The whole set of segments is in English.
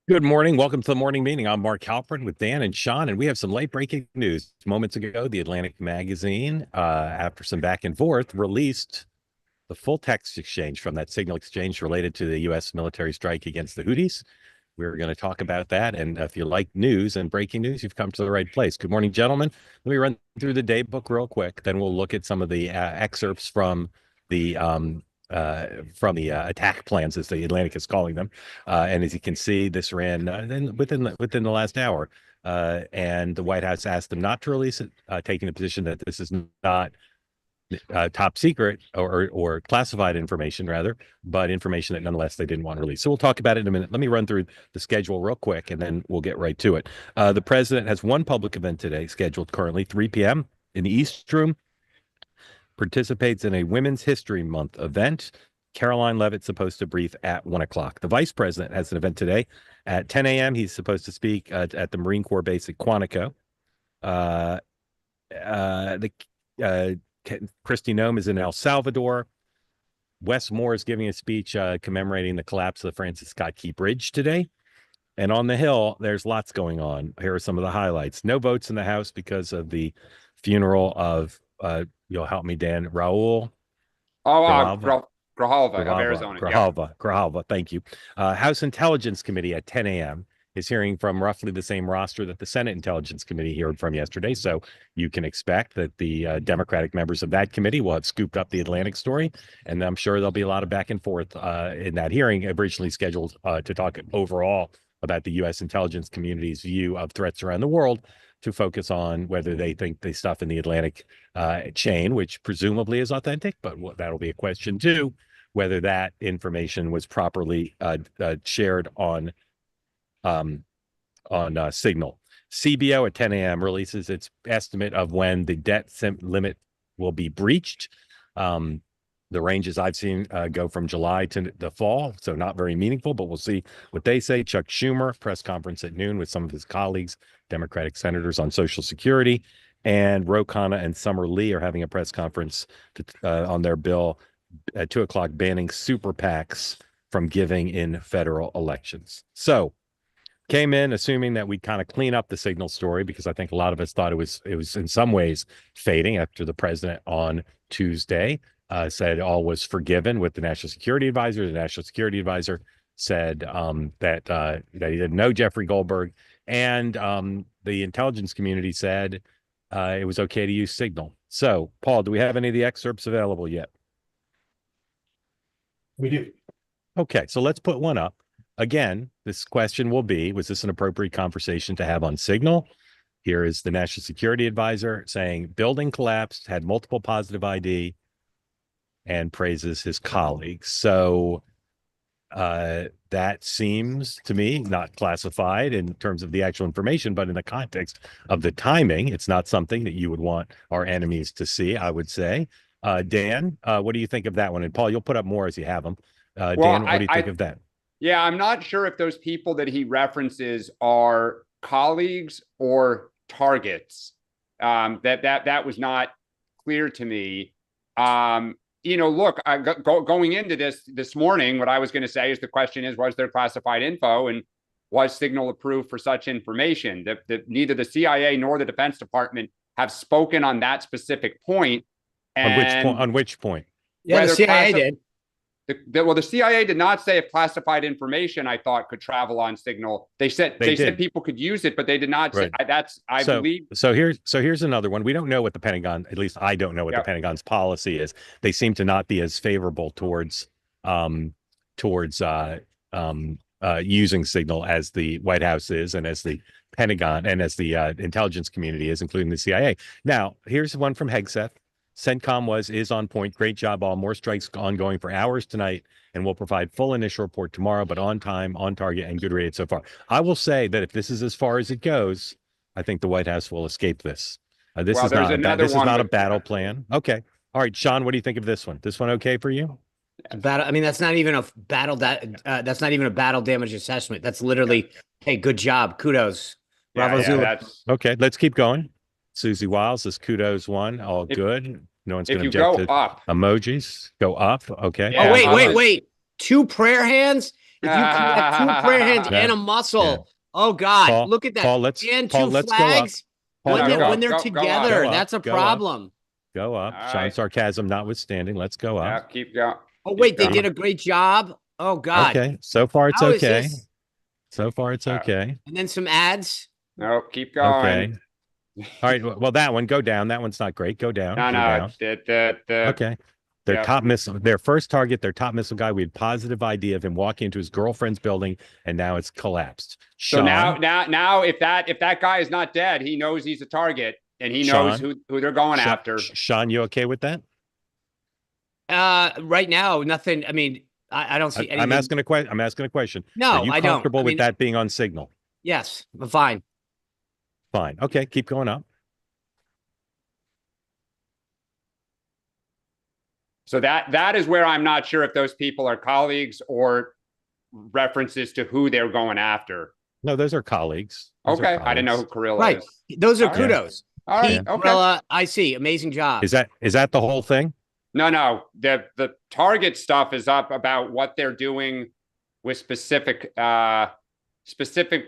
Good morning. Welcome to the morning meeting. I'm Mark Halperin with Dan and Sean, and we have some late breaking news. Moments ago, the Atlantic magazine, after some back and forth, released the full text exchange from that signal exchange related to the U.S. military strike against the Houthis. We're going to talk about that. And if you like news and breaking news, you've come to the right place. Good morning, gentlemen. Let me run through the day book real quick. Then we'll look at some of the excerpts the from the attack plans, as the Atlantic is calling them. And as you can see, this ran within the last hour. And the White House asked them not to release it, taking the position that this is not top secret or classified information, rather, but information that nonetheless they didn't want to release. So we'll talk about it in a minute. Let me run through the schedule real quick, and then we'll get right to it. The president has one public event today scheduled currently 3 p.m. in the East Room. Participates in a Women's History Month event. Caroline Leavitt's supposed to brief at 1 o'clock. The vice president has an event today at 10 a.m. He's supposed to speak at the Marine Corps base at Quantico. Kristi Noem is in El Salvador. Wes Moore is giving a speech commemorating the collapse of the Francis Scott Key Bridge today. And on the Hill, there's lots going on. Here are some of the highlights. No votes in the House because of the funeral of, you'll help me, Dan, Raul. Grijalva of Arizona. Grijalva, thank you. House Intelligence Committee at 10 a.m. is hearing from roughly the same roster that the Senate Intelligence Committee heard from yesterday. So you can expect that the Democratic members of that committee will have scooped up the Atlantic story. And I'm sure there'll be a lot of back and forth in that hearing, originally scheduled to talk overall about the U.S. intelligence community's view of threats around the world, to focus on whether they think the stuff in the Atlantic chain, which presumably is authentic, but that'll be a question too, whether that information was properly shared on Signal. CBO at 10 a.m. releases its estimate of when the debt limit will be breached. The ranges I've seen go from July to the fall, so not very meaningful, but we'll see what they say. Chuck Schumer, press conference at noon with some of his colleagues, Democratic senators, on Social Security. And Ro Khanna and Summer Lee are having a press conference on their bill at 2 o'clock, banning super PACs from giving in federal elections. So came in assuming that we'd kind of clean up the Signal story, because I think a lot of us thought it was in some ways fading after the president on Tuesday said all was forgiven with the National Security Advisor. The National Security Advisor said that he didn't know Jeffrey Goldberg, and the intelligence community said it was okay to use Signal. So, Paul, do we have any of the excerpts available yet? We do. Okay, so let's put one up. Again, this question will be, was this an appropriate conversation to have on Signal? Here is the National Security Advisor saying, building collapsed, had multiple positive ID, and praises his colleagues. So that seems to me not classified in terms of the actual information, but in the context of the timing, it's not something that you would want our enemies to see, I would say. Dan, what do you think of that one? And Paul, you'll put up more as you have them. Dan, what do you think of that? Yeah, I'm not sure if those people that he references are colleagues or targets. That was not clear to me. Look, going into this morning, what I was going to say is the question is, was there classified info, and was Signal approved for such information? That neither the CIA nor the Defense Department have spoken on that specific point. And on which point? Yeah, the CIA did. The CIA did not say if classified information, I thought, could travel on Signal. They said people could use it, but they did not say that's. I believe. So here's another one. We don't know what the Pentagon, at least I don't know what the Pentagon's policy is. They seem to not be as favorable towards using Signal as the White House is, and as the Pentagon and as the intelligence community is, including the CIA. Now, here's one from Hegseth. CENTCOM is on point. Great job, all. More strikes ongoing for hours tonight, and we'll provide full initial report tomorrow, but on time, on target, and good rated so far. I will say that if this is as far as it goes, I think the White House will escape this. This is not a battle plan. Okay. All right, Sean, what do you think of this one? This one okay for you? Battle. I mean, that's not even a battle. That's not even a battle damage assessment. That's literally, hey, good job, kudos, bravo, Zulu. Okay, let's keep going. Susie Wiles says kudos one, all good. No one's going to object to emojis. Go up, okay. Yeah. Oh, wait. 2 prayer hands. If you connect two prayer hands Yeah. and a muscle, oh God, Paul, look at that. Paul, let's and Paul, two let's go up. flags Paul, when, go when up. they're Go together. up. That's a Go up. problem. Go up. All Sean, right. sarcasm notwithstanding. Let's go Yeah, up. keep going. Oh, wait, they going. did a great job. Oh God. Okay. So far, it's How is okay. this? So far, it's okay. And then some ads. No, keep going. Okay. All right. Well, that one, go down. That one's not great. Go down. No, Go no. down. Okay. Their yeah. top missile, their first target, their top missile guy. We had positive idea of him walking into his girlfriend's building, and now it's collapsed. So Sean, now, if that guy is not dead, he knows he's a target, and he knows Sean, who they're going Sean, after. Sean, you okay with that? Right now, nothing. I mean, I don't see anything. I'm asking a question. I'm asking a question. No, Are you I don't. comfortable I with mean, that being on signal? Yes, I'm fine. Fine. Okay. Keep going up. So that is where I'm not sure if those people are colleagues or references to who they're going after. No, those are colleagues. Those are Okay, I didn't know who colleagues. Carilla Right. is. Those are All right. kudos. All right. Pete, Okay. Carilla, I see. Amazing job. Is that the whole thing? No. The target stuff is up about what they're doing with specific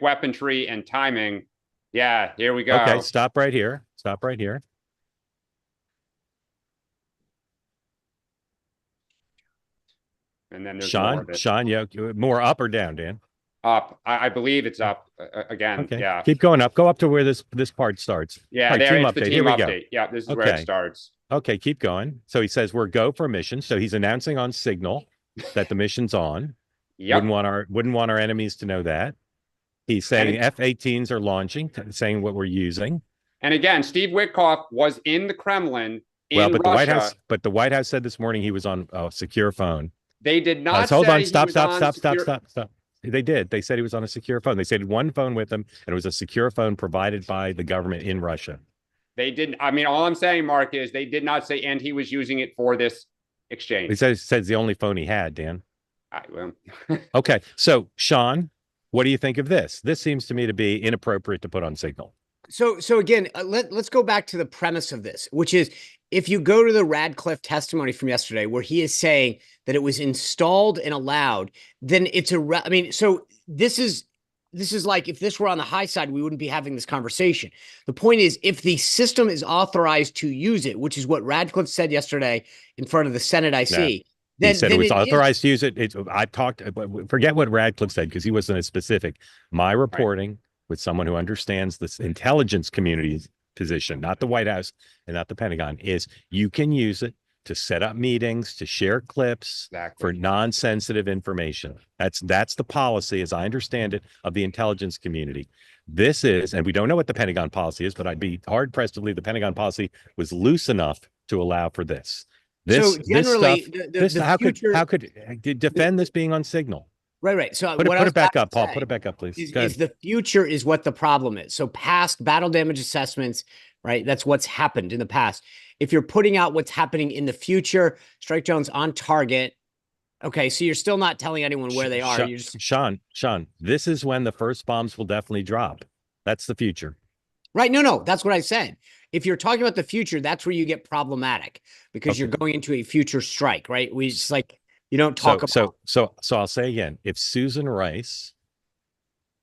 weaponry and timing. Yeah, here we go. Okay. Stop right here. Stop right here. And then there's more of it. Sean, yeah, more up or down, Dan? Up. I believe it's up again. Okay. Yeah. Keep going up. Go up to where this part starts. Yeah, All right, there team it's the update. team Here we update. go. Yeah, this is where it Okay. starts. Okay, keep going. So he says we're go for mission. So he's announcing on signal that the mission's on. Yep. Wouldn't want our enemies to know that. He's saying F-18s are launching, saying what we're using. And again, Steve Witkoff was in the Kremlin in Well, but Russia. the White House said this morning he was on a secure phone. They did not Hold say on, he stop. was on secure- They did. They said he was on a secure phone. They said one phone with him, and it was a secure phone provided by the government in Russia. They didn't. I mean, all I'm saying, Mark, is they did not say, and he was using it for this exchange. He says the only phone he had, Dan. Well, Okay, so Sean, what do you think of this? This seems to me to be inappropriate to put on signal. So again, let's go back to the premise of this, which is if you go to the Radcliffe testimony from yesterday, where he is saying that it was installed and allowed, then it's I mean, so this is like if this were on the high side, we wouldn't be having this conversation. The point is, if the system is authorized to use it, which is what Radcliffe said yesterday in front of the Senate IC. He said it was authorized to use it. I've talked, forget what Radcliffe said because he wasn't as specific. My reporting with someone who understands this intelligence community's position, not the White House and not the Pentagon, is you can use it to set up meetings, to share clips for non-sensitive information. That's the policy, as I understand it, of the intelligence community. This is, and we don't know what the Pentagon policy is, but I'd be hard pressed to believe the Pentagon policy was loose enough to allow for this. So generally, how could defend this being on signal? Right. So put it back up, Paul. Put it back up, please. Is the future is what the problem is. So past battle damage assessments, right? That's what's happened in the past. If you're putting out what's happening in the future, strike zones on target. Okay, so you're still not telling anyone where they are. You're just... Sean, this is when the first bombs will definitely drop. That's the future. Right. No, that's what I said. If you're talking about the future, that's where you get problematic because you're going into a future strike, right? We just like, you don't talk about. So I'll say again, if Susan Rice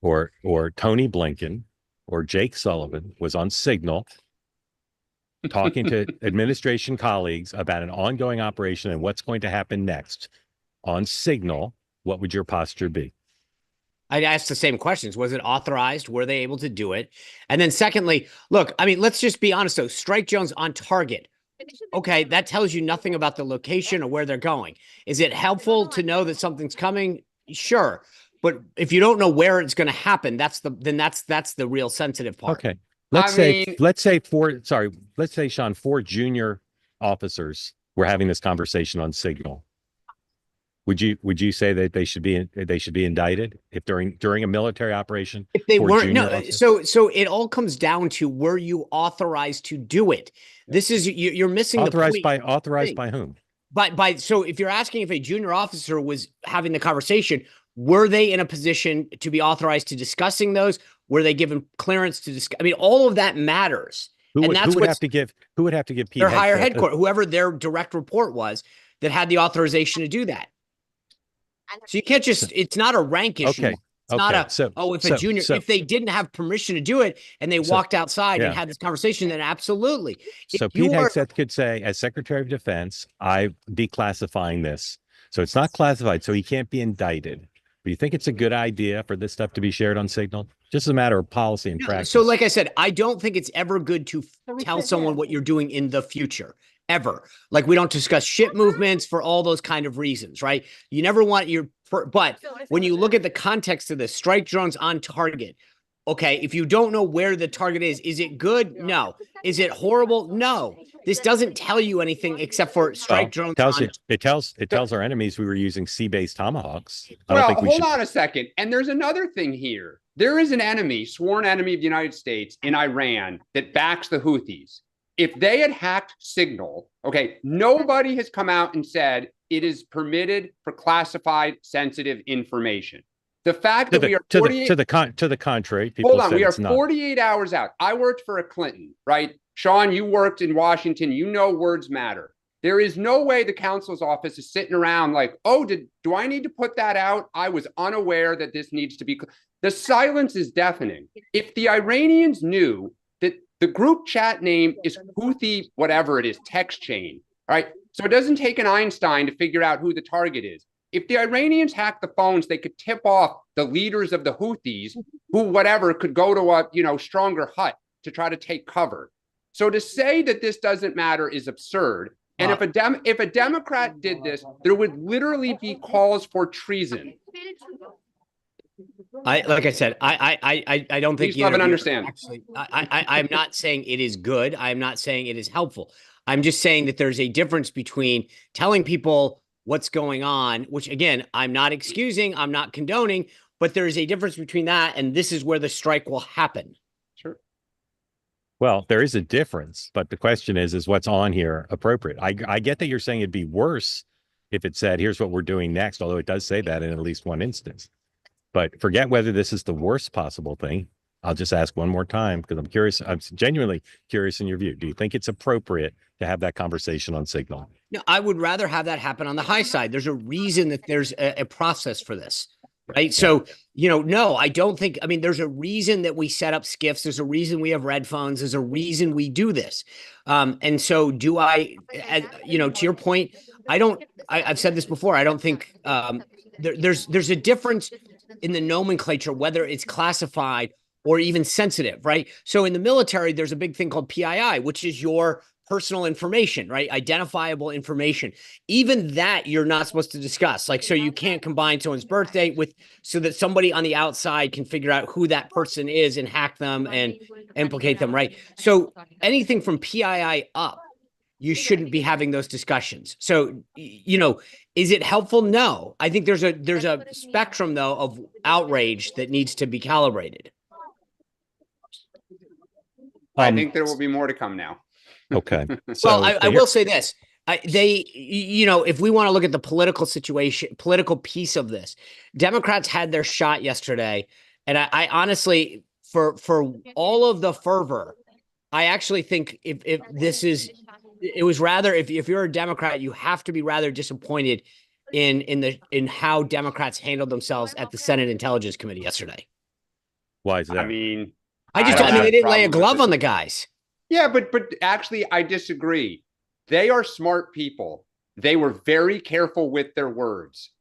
or Tony Blinken or Jake Sullivan was on signal talking to administration colleagues about an ongoing operation and what's going to happen next on signal, what would your posture be? I'd ask the same questions. Was it authorized? Were they able to do it? And then secondly, look, I mean, let's just be honest though, strike zones on target. Okay, that tells you nothing about the location or where they're going. Is it helpful to know that something's coming? Sure. But if you don't know where it's going to happen, that's the real sensitive part. Okay. Let's say, Sean, 4 junior officers were having this conversation on signal. Would you say that they should be indicted if during a military operation? If they weren't, no. So it all comes down to, were you authorized to do it? This is you're missing authorized the point. Authorized by whom? So if you're asking if a junior officer was having the conversation, were they in a position to be authorized to discussing those? Were they given clearance to discuss? I mean, all of that matters. Who would have to give Pete their higher headquarters, whoever their direct report was that had the authorization to do that? So you can't just, it's not a rank issue. Okay. It's not Okay. a, if a junior, if they didn't have permission to do it and they walked outside and had this conversation, then absolutely. So Pete Hegseth could say, as Secretary of Defense, I'm declassifying this. So it's not classified, so he can't be indicted. But you think it's a good idea for this stuff to be shared on Signal? Just a matter of policy and practice. So like I said, I don't think it's ever good to tell someone what you're doing in the future. Ever. Like, we don't discuss ship movements for all those kind of reasons, right? You never want but when you look at the context of this, strike drones on target. Okay, if you don't know where the target is it good? No. Is it horrible? No. This doesn't tell you anything except for strike drones. It tells our enemies we were using sea-based Tomahawks. Hold on a second. And there's another thing here. There is an enemy, sworn enemy of the United States in Iran that backs the Houthis. If they had hacked Signal, okay, nobody has come out and said it is permitted for classified sensitive information. The fact that we are to the contrary, people hold on, we are 48 hours out. I worked for a Clinton, right? Sean, you worked in Washington. You know words matter. There is no way the counsel's office is sitting around like, oh, do I need to put that out? I was unaware that this needs to be. The silence is deafening. If the Iranians knew that the group chat name is Houthi, whatever it is, text chain, right? So it doesn't take an Einstein to figure out who the target is. If the Iranians hack the phones, they could tip off the leaders of the Houthis, who whatever could go to a stronger hut to try to take cover. So to say that this doesn't matter is absurd. And if a Democrat did this, there would literally be calls for treason. Like I said, I don't think you understand. Actually, I'm not saying it is good. I'm not saying it is helpful. I'm just saying that there's a difference between telling people what's going on, which again, I'm not excusing, I'm not condoning, but there is a difference between that and this is where the strike will happen. Sure. Well, there is a difference, but the question is what's on here appropriate? I get that you're saying it'd be worse if it said, here's what we're doing next, although it does say that in at least one instance. But forget whether this is the worst possible thing. I'll just ask one more time because I'm curious. I'm genuinely curious in your view. Do you think it's appropriate to have that conversation on Signal? No, I would rather have that happen on the high side. There's a reason that there's a process for this, right? Yeah. So, no, I don't think, there's a reason that we set up SCIFs. There's a reason we have red phones. There's a reason we do this. And so do I, to your point, I've said this before. I don't think there's a difference in the nomenclature, whether it's classified or even sensitive, right? So in the military, there's a big thing called PII, which is your personal information, right? Identifiable information. Even that you're not supposed to discuss. Like, so you can't combine someone's birthday so that somebody on the outside can figure out who that person is and hack them and implicate them, right? So anything from PII up, you shouldn't be having those discussions. So, is it helpful? No. I think there's a spectrum though of outrage that needs to be calibrated. I think there will be more to come now. Okay. So well, I will say this. If we want to look at the political situation, political piece of this, Democrats had their shot yesterday. And I honestly, for all of the fervor, I actually think if you're a Democrat, you have to be rather disappointed in how Democrats handled themselves at the Senate Intelligence Committee yesterday. Why is that? They didn't lay a glove on the guys. Yeah, but actually, I disagree. They are smart people. They were very careful with their words,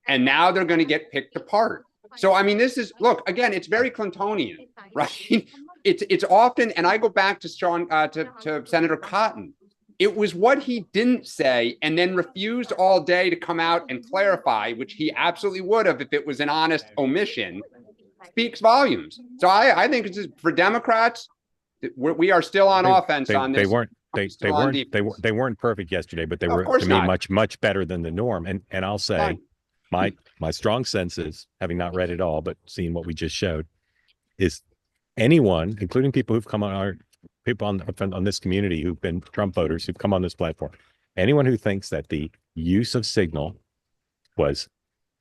and now they're going to get picked apart. So, this is, look, again, it's very Clintonian, right? It's often, and I go back to to Senator Cotton. It was what he didn't say and then refused all day to come out and clarify, which he absolutely would have if it was an honest omission, speaks volumes. So I think it's just for Democrats, we are still on offense on this. They weren't perfect yesterday, but they were to me much better than the norm. And I'll say my strong sense is, having not read it all, but seeing what we just showed, is anyone, including people who've come on on this community who've been Trump voters who've come on this platform, anyone who thinks that the use of Signal was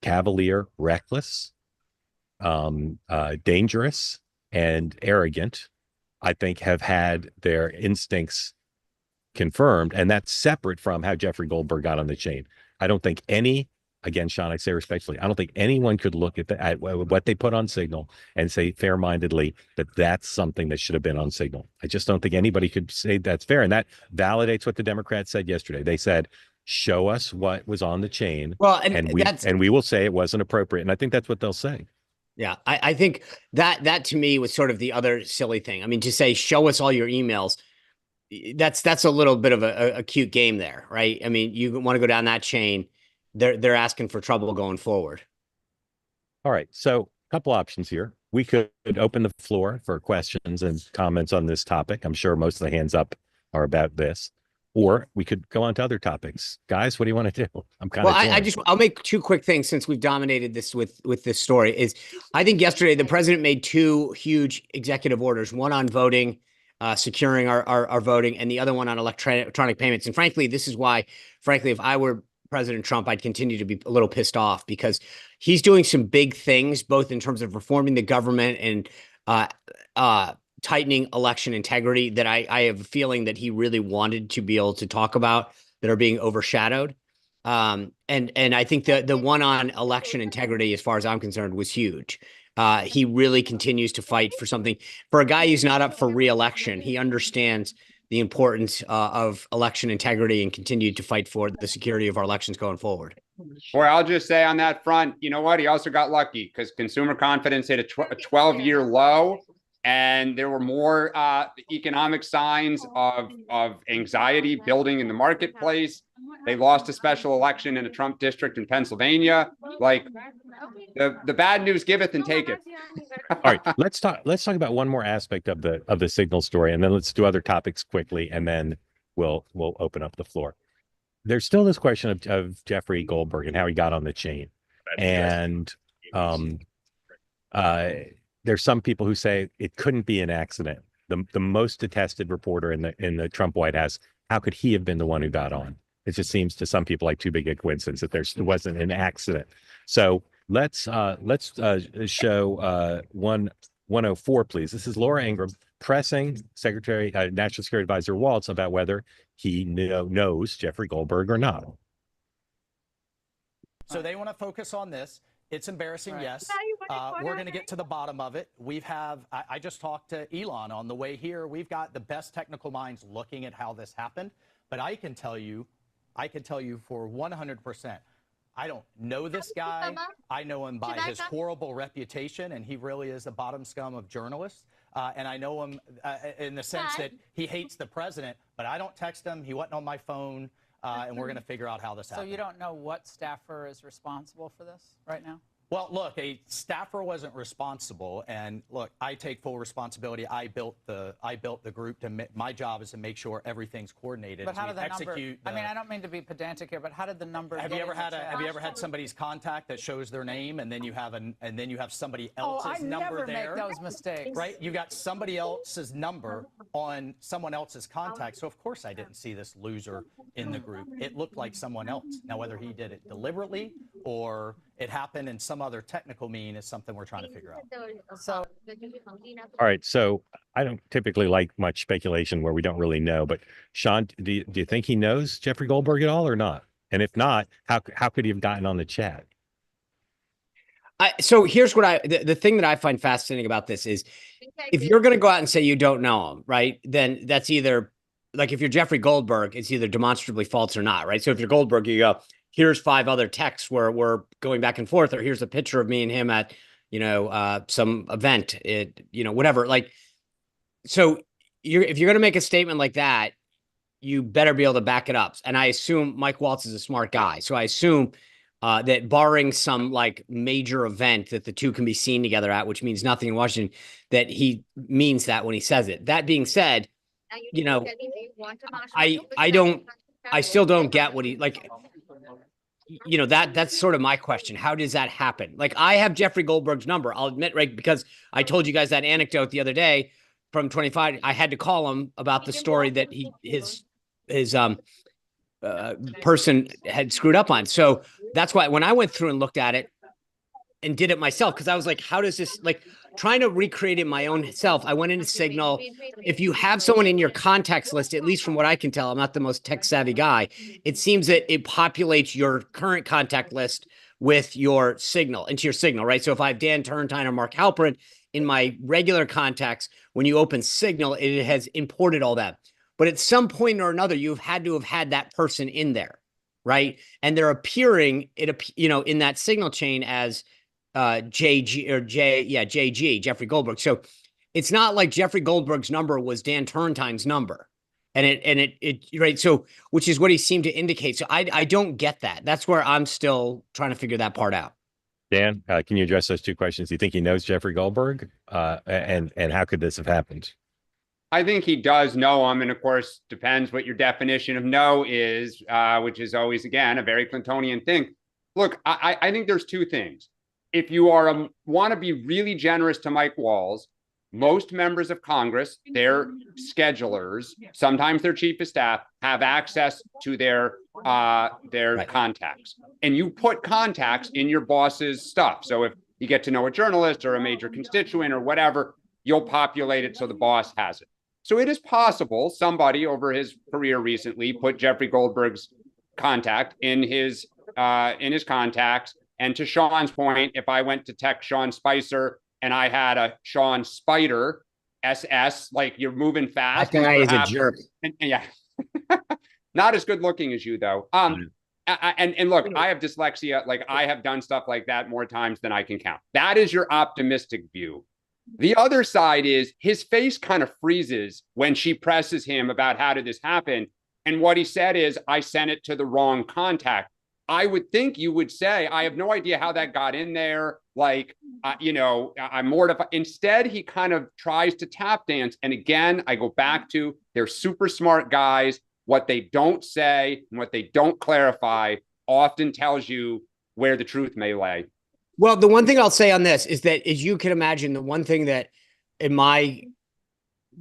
cavalier, reckless, dangerous, and arrogant, I think have had their instincts confirmed, and that's separate from how Jeffrey Goldberg got on the chain. I don't think any again, Sean, I say respectfully, I don't think anyone could look at what they put on Signal and say fair-mindedly that that's something that should have been on Signal. I just don't think anybody could say that's fair. And that validates what the Democrats said yesterday. They said, show us what was on the chain. Well, and we will say it wasn't appropriate. And I think that's what they'll say. Yeah, I think that to me was sort of the other silly thing. I mean, to say, show us all your emails, that's a little bit of a cute game there, right? I mean, you want to go down that chain. They're asking for trouble going forward. All right. So a couple options here. We could open the floor for questions and comments on this topic. I'm sure most of the hands up are about this. Or we could go on to other topics. Guys, what do you want to do? I'm kind of I'll make two quick things since we've dominated this with this story. Is I think yesterday the president made two huge executive orders, one on voting, securing our voting, and the other one on electronic payments. And frankly, this is why, if I were President Trump, I'd continue to be a little pissed off, because he's doing some big things, both in terms of reforming the government and tightening election integrity, that I have a feeling that he really wanted to be able to talk about, that are being overshadowed. And I think the one on election integrity, as far as I'm concerned, was huge. He really continues to fight for something. For a guy who's not up for re-election, he understands the importance of election integrity and continued to fight for the security of our elections going forward. Boy, I'll just say on that front, you know what? He also got lucky because consumer confidence hit a 12-year low. And there were more economic signs of anxiety building in the marketplace. They lost a special election in a Trump district in Pennsylvania. Like, the bad news giveth and taketh. All right, let's talk about one more aspect of the Signal story, and then let's do other topics quickly, and then we'll open up the floor. There's still this question of Jeffrey Goldberg and how he got on the chain, and there's some people who say it couldn't be an accident. The most detested reporter in the Trump White House, how could he have been the one who got on? It just seems to some people like too big a coincidence that it wasn't an accident. So let's show 104, please. This is Laura Ingraham pressing National Security Advisor Waltz about whether he knows Jeffrey Goldberg or not. So they want to focus on this. It's embarrassing, yes. We're going to get to the bottom of it. I just talked to Elon on the way here. We've got the best technical minds looking at how this happened. But I can tell you for 100%, I don't know this guy. I know him by his horrible reputation, and he really is the bottom scum of journalists. And I know him in the sense that he hates the president, but I don't text him. He wasn't on my phone. And we're going to figure out how this happened. So you don't know what staffer is responsible for this right now? Well, look, a staffer wasn't responsible, and look, I take full responsibility. I built the group. My job is to make sure everything's coordinated. But how did the execute? I mean, I don't mean to be pedantic here, but how did the number? Have you ever had somebody's contact that shows their name, and then you have somebody else's number there? I never make those mistakes. Right? You got somebody else's number on someone else's contact. So of course I didn't see this loser in the group. It looked like someone else. Now whether he did it deliberately or it happened in some other technical mean is something we're trying to figure out. So, all right. So I don't typically like much speculation where we don't really know. But Sean, do you think he knows Jeffrey Goldberg at all or not? And if not, how could he have gotten on the chat? So here's what the thing that I find fascinating about this is, if you're going to go out and say you don't know him, right, then that's either, like, if you're Jeffrey Goldberg, it's either demonstrably false or not, right? So if you're Goldberg, you go, here's 5 other texts where we're going back and forth, or here's a picture of me and him at, some event, whatever. Like, so if you're going to make a statement like that, you better be able to back it up. And I assume Mike Waltz is a smart guy. So I assume that barring some like major event that the two can be seen together at, which means nothing in Washington, that he means that when he says it. That being said, I still don't get what he like. That's sort of my question. How does that happen? Like, I have Jeffrey Goldberg's number. I'll admit, right, because I told you guys that anecdote the other day from 25. I had to call him about the story that his person had screwed up on. So that's why when I went through and looked at it, and did it myself because I was like, how does this, like, trying to recreate it my own self. I went into Signal. If you have someone in your contacts list, at least from what I can tell, I'm not the most tech savvy guy. It seems that it populates your current contact list with your Signal, into your Signal, right? So if I have Dan Turrentine or Mark Halperin in my regular contacts, when you open Signal, it has imported all that. But at some point or another, you've had to have had that person in there, right? And they're appearing, in that Signal chain as JG, Jeffrey Goldberg. So it's not like Jeffrey Goldberg's number was Dan Turrentine's number. And it right. So, which is what he seemed to indicate. So I don't get that. That's where I'm still trying to figure that part out. Dan, can you address those two questions? Do you think he knows Jeffrey Goldberg? And how could this have happened? I think he does know him. And of course, depends what your definition of know is, which is always, again, a very Clintonian thing. Look, I think there's two things. If you are want to be really generous to Mike Walls, most members of Congress, their schedulers, sometimes their chief of staff, have access to their right. contacts. And you put contacts in your boss's stuff. So if you get to know a journalist or a major constituent or whatever, you'll populate it so the boss has it. So it is possible somebody over his career recently put Jeffrey Goldberg's contact in his contacts. And to Sean's point, if I went to text Sean Spicer and I had a Sean Spider SS, like you're moving fast. That guy is a jerk. And yeah. Not as good looking as you, though. And look, I have dyslexia. Like, I have done stuff like that more times than I can count. That is your optimistic view. The other side is his face kind of freezes when she presses him about how did this happen. And what he said is, I sent it to the wrong contact. I would think you would say, I have no idea how that got in there. Like, I'm mortified. Instead, he kind of tries to tap dance. And again, I go back to, they're super smart guys. What they don't say and what they don't clarify often tells you where the truth may lay. Well, the one thing I'll say on this is that, as you can imagine, the one thing that in my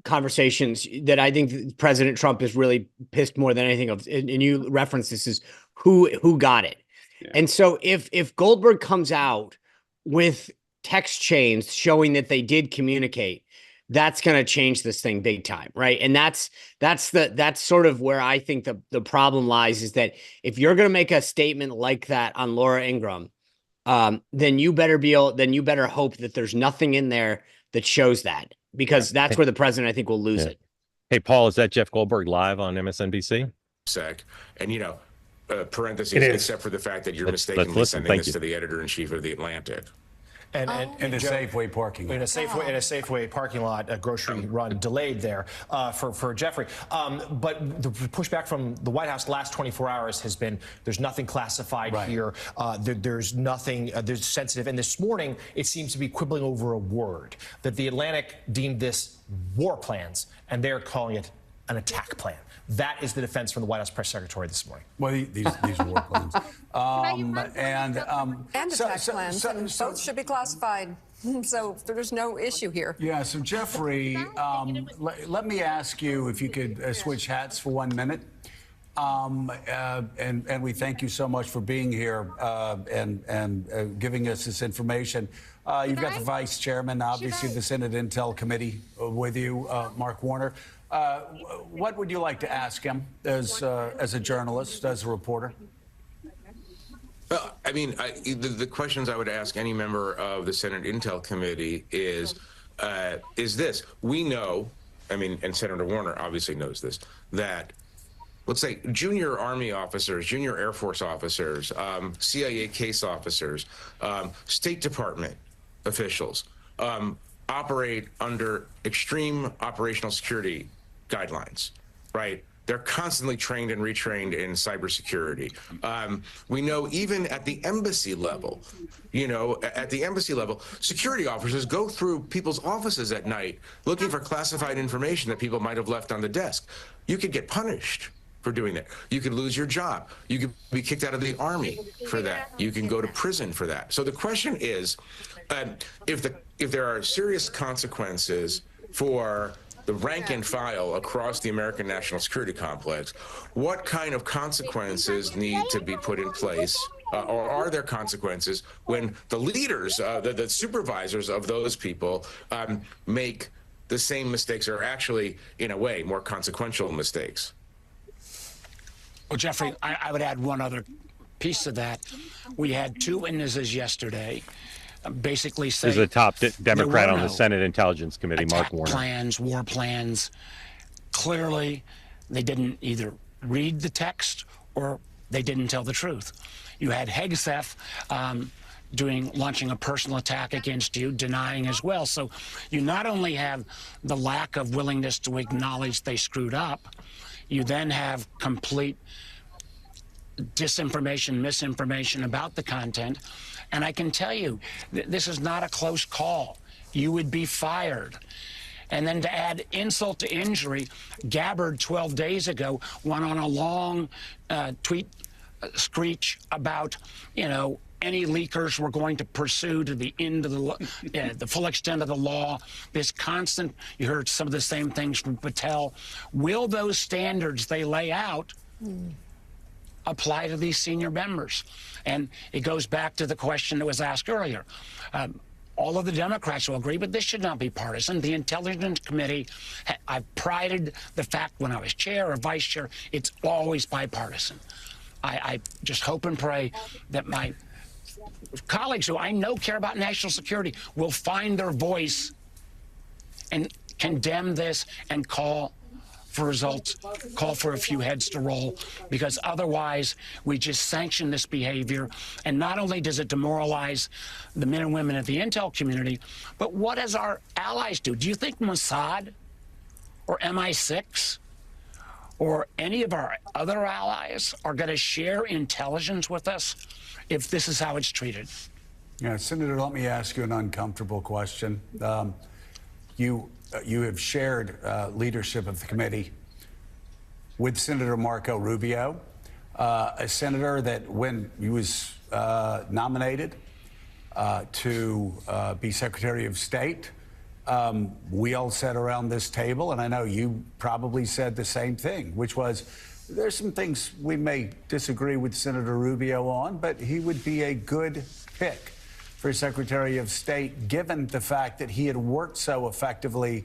conversations that I think President Trump is really pissed more than anything of, and you referenced this, is who got it. Yeah. And so if Goldberg comes out with text chains showing that they did communicate, that's going to change this thing big time, right? And that's sort of where I think the problem lies, is that if you're going to make a statement like that on Laura Ingraham, then you better hope that there's nothing in there that shows that, because that's where the president, I think, will lose it. Hey, Paul, is that Jeff Goldberg live on MSNBC? And parentheses, except for the fact that you're mistakenly sending this to the editor-in-chief of The Atlantic. And in a Safeway parking lot. In a Safeway parking lot, a grocery run delayed there for Jeffrey. But the pushback from the White House the last 24 hours has been, there's nothing classified here. There's nothing, there's sensitive. And this morning, it seems to be quibbling over a word, that the Atlantic deemed this war plans, and they're calling it an attack plan. That is the defense from the White House press secretary this morning. Well, these war plans. And attack plans, and both should be classified. So there's no issue here. Yeah, so Jeffrey, let me ask you if you could switch hats for 1 minute. And we thank you so much for being here and giving us this information. You've got the vice chairman, obviously, the Senate Intel Committee with you, Mark Warner. What would you like to ask him as a journalist, as a reporter? Well, I mean, the questions I would ask any member of the Senate Intel Committee is this. We know, I mean, and Senator Warner obviously knows this, that, let's say, junior Army officers, junior Air Force officers, CIA case officers, State Department officials operate under extreme operational security guidelines, right? They're constantly trained and retrained in cybersecurity. We know even at the embassy level, security officers go through people's offices at night looking for classified information that people might have left on the desk. You could get punished for doing that. You could lose your job. You could be kicked out of the Army for that. You can go to prison for that. So the question is, if there are serious consequences for the rank and file across the American national security complex, what kind of consequences need to be put in place or are there consequences when the leaders, the supervisors of those people make the same mistakes, or actually, in a way, more consequential mistakes? Well, Jeffrey, I would add one other piece to that. We had two witnesses yesterday basically say This is the top Democrat on the no Senate Intelligence Committee, Mark Warner. Plans, war plans. Clearly, they didn't either read the text or they didn't tell the truth. You had Hegseth launching a personal attack against you, denying as well. So you not only have the lack of willingness to acknowledge they screwed up, you then have complete disinformation, misinformation about the content. And I can tell you, this is not a close call. You would be fired. And then to add insult to injury, Gabbard 12 days ago went on a long tweet screech about, any leakers were going to pursue to the end of the full extent of the law. This constant, you heard some of the same things from Patel. Will those standards they lay out apply to these senior members? And it goes back to the question that was asked earlier. All of the Democrats will agree, but this should not be partisan. The Intelligence Committee, I've prided the fact when I was chair or vice chair, it's always bipartisan. I just hope and pray that my colleagues who I know care about national security will find their voice and condemn this and call for results, call for a few heads to roll, because otherwise we just sanction this behavior. And not only does it demoralize the men and women of the intel community, but what does our allies do? Do you think Mossad or MI6 or any of our other allies are going to share intelligence with us if this is how it's treated? Yeah, Senator, let me ask you an uncomfortable question. You have shared leadership of the committee with Senator Marco Rubio, a senator that when he was nominated to be Secretary of State, we all sat around this table, and I know you probably said the same thing, which was there's some things we may disagree with Senator Rubio on, but he would be a good pick for Secretary of State, given the fact that he had worked so effectively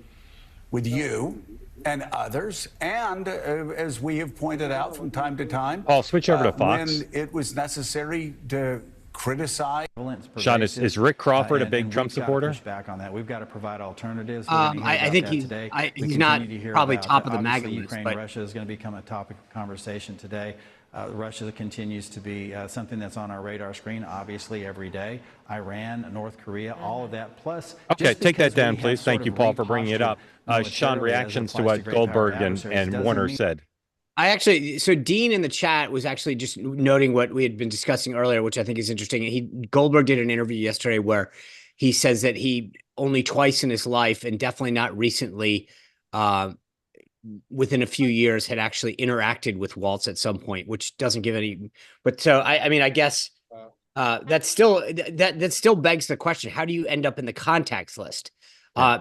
with you and others. And as we have pointed out from time to time, Paul, switch over to Fox. When it was necessary to criticize. Sean, is Rick Crawford a big Trump supporter? Back on that, we've got to provide alternatives. I think he's not probably top of the MAGA list, Ukraine, but Russia is going to become a topic of conversation today. Russia continues to be something that's on our radar screen, obviously, every day. Iran, North Korea, all of that. Plus, okay, take that down, please. Thank you, Paul, for bringing it up. Sean, reactions to what Goldberg and Warner said. So Dean in the chat was actually just noting what we had been discussing earlier, which I think is interesting. Goldberg did an interview yesterday where he says that he only twice in his life, and definitely not recently, within a few years, had actually interacted with Waltz at some point, which doesn't give any. But so I mean, I guess that still begs the question: how do you end up in the contacts list?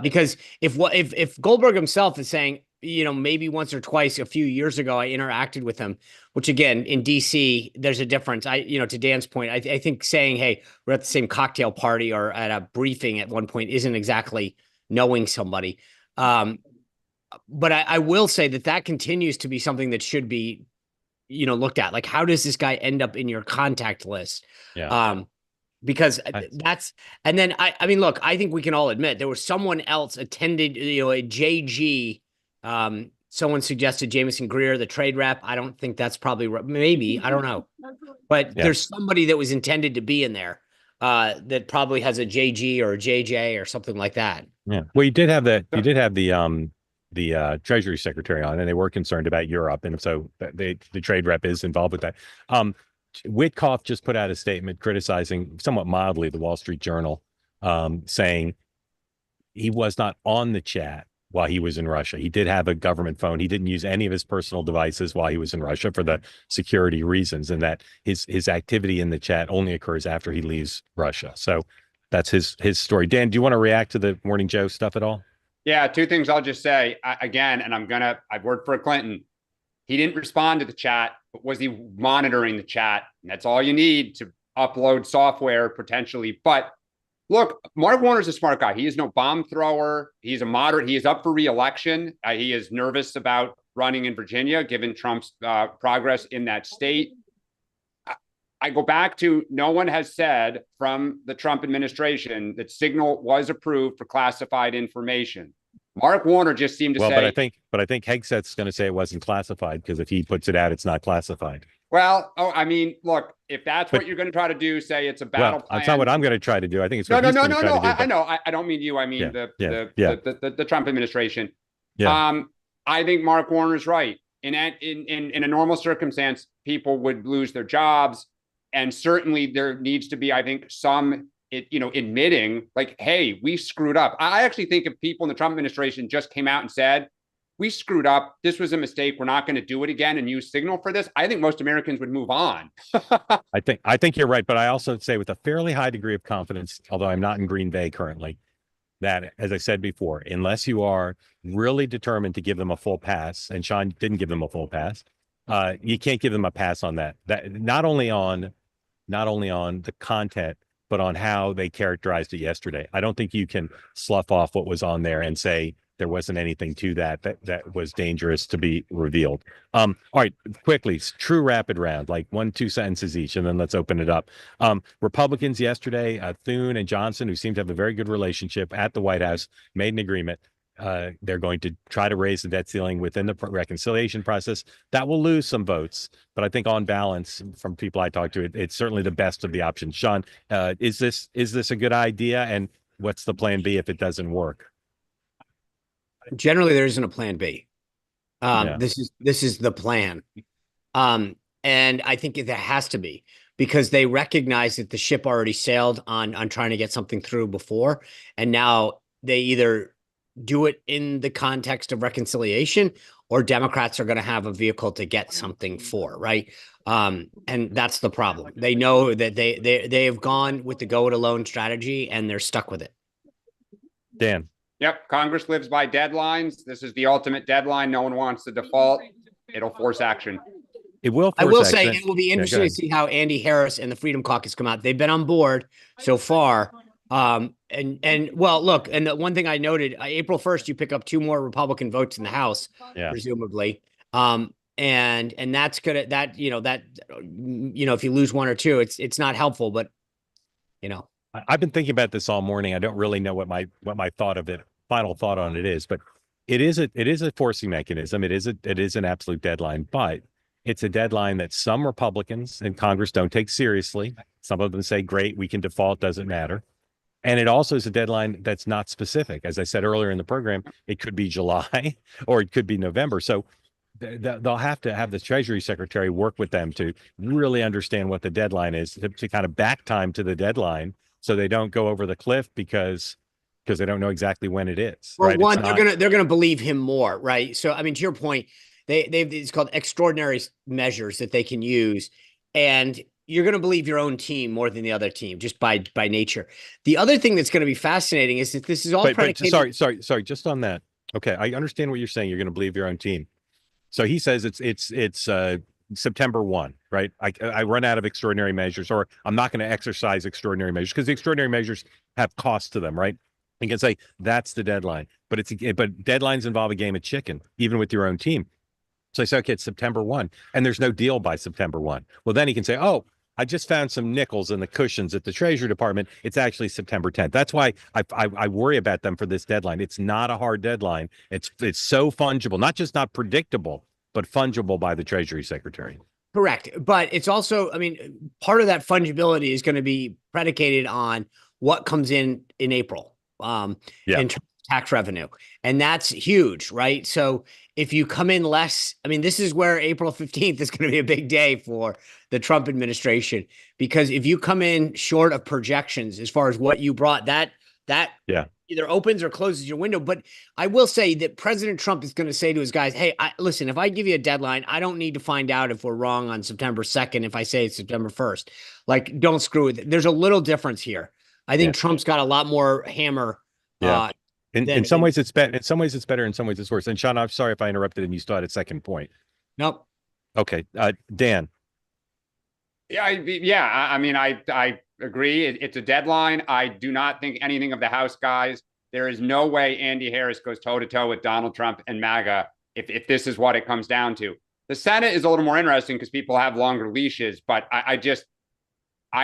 Because if Goldberg himself is saying, maybe once or twice a few years ago, I interacted with him, which again, in DC, there's a difference. To Dan's point, I think saying, hey, we're at the same cocktail party or at a briefing at one point isn't exactly knowing somebody. But I will say that continues to be something that should be, looked at. Like, how does this guy end up in your contact list? Yeah. Because and then I mean, look, I think we can all admit there was someone else attended, a JG. Someone suggested Jamison Greer, the trade rep. I don't think that's probably maybe, I don't know, but there's somebody that was intended to be in there that probably has a JG or a JJ or something like that. Yeah. Well, you did have the Treasury Secretary on, and they were concerned about Europe, and so the trade rep is involved with that. Witkoff just put out a statement criticizing somewhat mildly the Wall Street Journal, saying he was not on the chat while he was in Russia. He did have a government phone. He didn't use any of his personal devices while he was in Russia for the security reasons, and that his activity in the chat only occurs after he leaves Russia. So that's his story. Dan, do you want to react to the Morning Joe stuff at all? Yeah, two things I'll just say again, and I've worked for Clinton. He didn't respond to the chat, but was he monitoring the chat? And that's all you need to upload software potentially. But look, Mark Warner's a smart guy. He is no bomb thrower. He's a moderate. He is up for re-election. He is nervous about running in Virginia, given Trump's progress in that state. I go back to, no one has said from the Trump administration that Signal was approved for classified information. Mark Warner just seemed to say. But I think Hegseth's going to say it wasn't classified, because if he puts it out, it's not classified. Well, I mean, look, if that's what you're going to try to do, say it's a battle plan. That's not what I'm going to try to do. I think it's what no. he's going to try to do. I know. I don't mean you. I mean the Trump administration. Yeah. I think Mark Warner's right. In a normal circumstance, people would lose their jobs. And certainly there needs to be, I think, some, admitting like, hey, we screwed up. I actually think if people in the Trump administration just came out and said, we screwed up, this was a mistake, we're not going to do it again, and use Signal for this, I think most Americans would move on. I think you're right. But I also say with a fairly high degree of confidence, although I'm not in Green Bay currently, that, as I said before, unless you are really determined to give them a full pass, and Sean didn't give them a full pass, you can't give them a pass on that. That not only on the content, but on how they characterized it yesterday. I don't think you can slough off what was on there and say there wasn't anything to that was dangerous to be revealed. All right, quickly, true rapid round, like 1-2 sentences each, and then let's open it up. Republicans yesterday, Thune and Johnson, who seem to have a very good relationship at the White House, made an agreement. They're going to try to raise the debt ceiling within the reconciliation process. That will lose some votes, but I think on balance, from people I talked to, it's certainly the best of the options. Sean, is this a good idea? And what's the plan B if it doesn't work? Generally, there isn't a plan B. This is the plan. And I think there has to be, because they recognize that the ship already sailed on trying to get something through before. And now they either do it in the context of reconciliation, or Democrats are going to have a vehicle to get something for, right? And that's the problem. They know that they have gone with the go it alone strategy, and they're stuck with it. Dan. Yep. Congress lives by deadlines. This is the ultimate deadline. No one wants to default. It'll force action. It will. I will say it will be interesting to see how Andy Harris and the Freedom Caucus come out. They've been on board so far. And well, look, and the one thing I noted, April 1st, you pick up 2 more Republican votes in the House, presumably. And that's gonna, if you lose 1 or 2, it's not helpful, but I've been thinking about this all morning. I don't really know what my final thought on it is, but it is a forcing mechanism. It is an absolute deadline, but it's a deadline that some Republicans in Congress don't take seriously. Some of them say, great, we can default, doesn't matter. And it also is a deadline that's not specific. As I said earlier in the program, it could be July or it could be November. So they'll have to have the Treasury Secretary work with them to really understand what the deadline is, to kind of back time to the deadline, so they don't go over the cliff because they don't know exactly when it is. Well, right? one, they're gonna believe him more, right? So I mean, to your point, it's called extraordinary measures that they can use, and you're going to believe your own team more than the other team, just by nature. The other thing that's going to be fascinating is that this is all predicated. Sorry. Just on that. Okay, I understand what you're saying. You're going to believe your own team. So he says it's September 1, right? I run out of extraordinary measures, or I'm not going to exercise extraordinary measures, because the extraordinary measures have costs to them, right? You can say that's the deadline, but deadlines involve a game of chicken, even with your own team. So I say, okay, it's September 1, and there's no deal by September 1. Well, then he can say, oh, I just found some nickels in the cushions at the Treasury Department. It's actually September 10th. That's why I worry about them for this deadline. It's not a hard deadline. It's so fungible, not just not predictable, but fungible by the Treasury Secretary. Correct. But it's also, I mean, part of that fungibility is going to be predicated on what comes in April in terms of tax revenue. And that's huge, right? So if you come in less, I mean, this is where April 15th is going to be a big day for the Trump administration, because if you come in short of projections as far as what you brought, that either opens or closes your window. But I will say that President Trump is going to say to his guys, hey, listen, if I give you a deadline, I don't need to find out if we're wrong on September 2nd if I say it's September 1st. Like, don't screw with it. There's a little difference here. I think Trump's got a lot more hammer. In some ways it's better. In some ways it's better. In some ways it's worse. And Sean, I'm sorry if I interrupted and you still had a second point. Nope. Okay. Dan. I mean, I agree. It's a deadline. I do not think anything of the House guys. There is no way Andy Harris goes toe to toe with Donald Trump and MAGA if this is what it comes down to. The Senate is a little more interesting because people have longer leashes, but I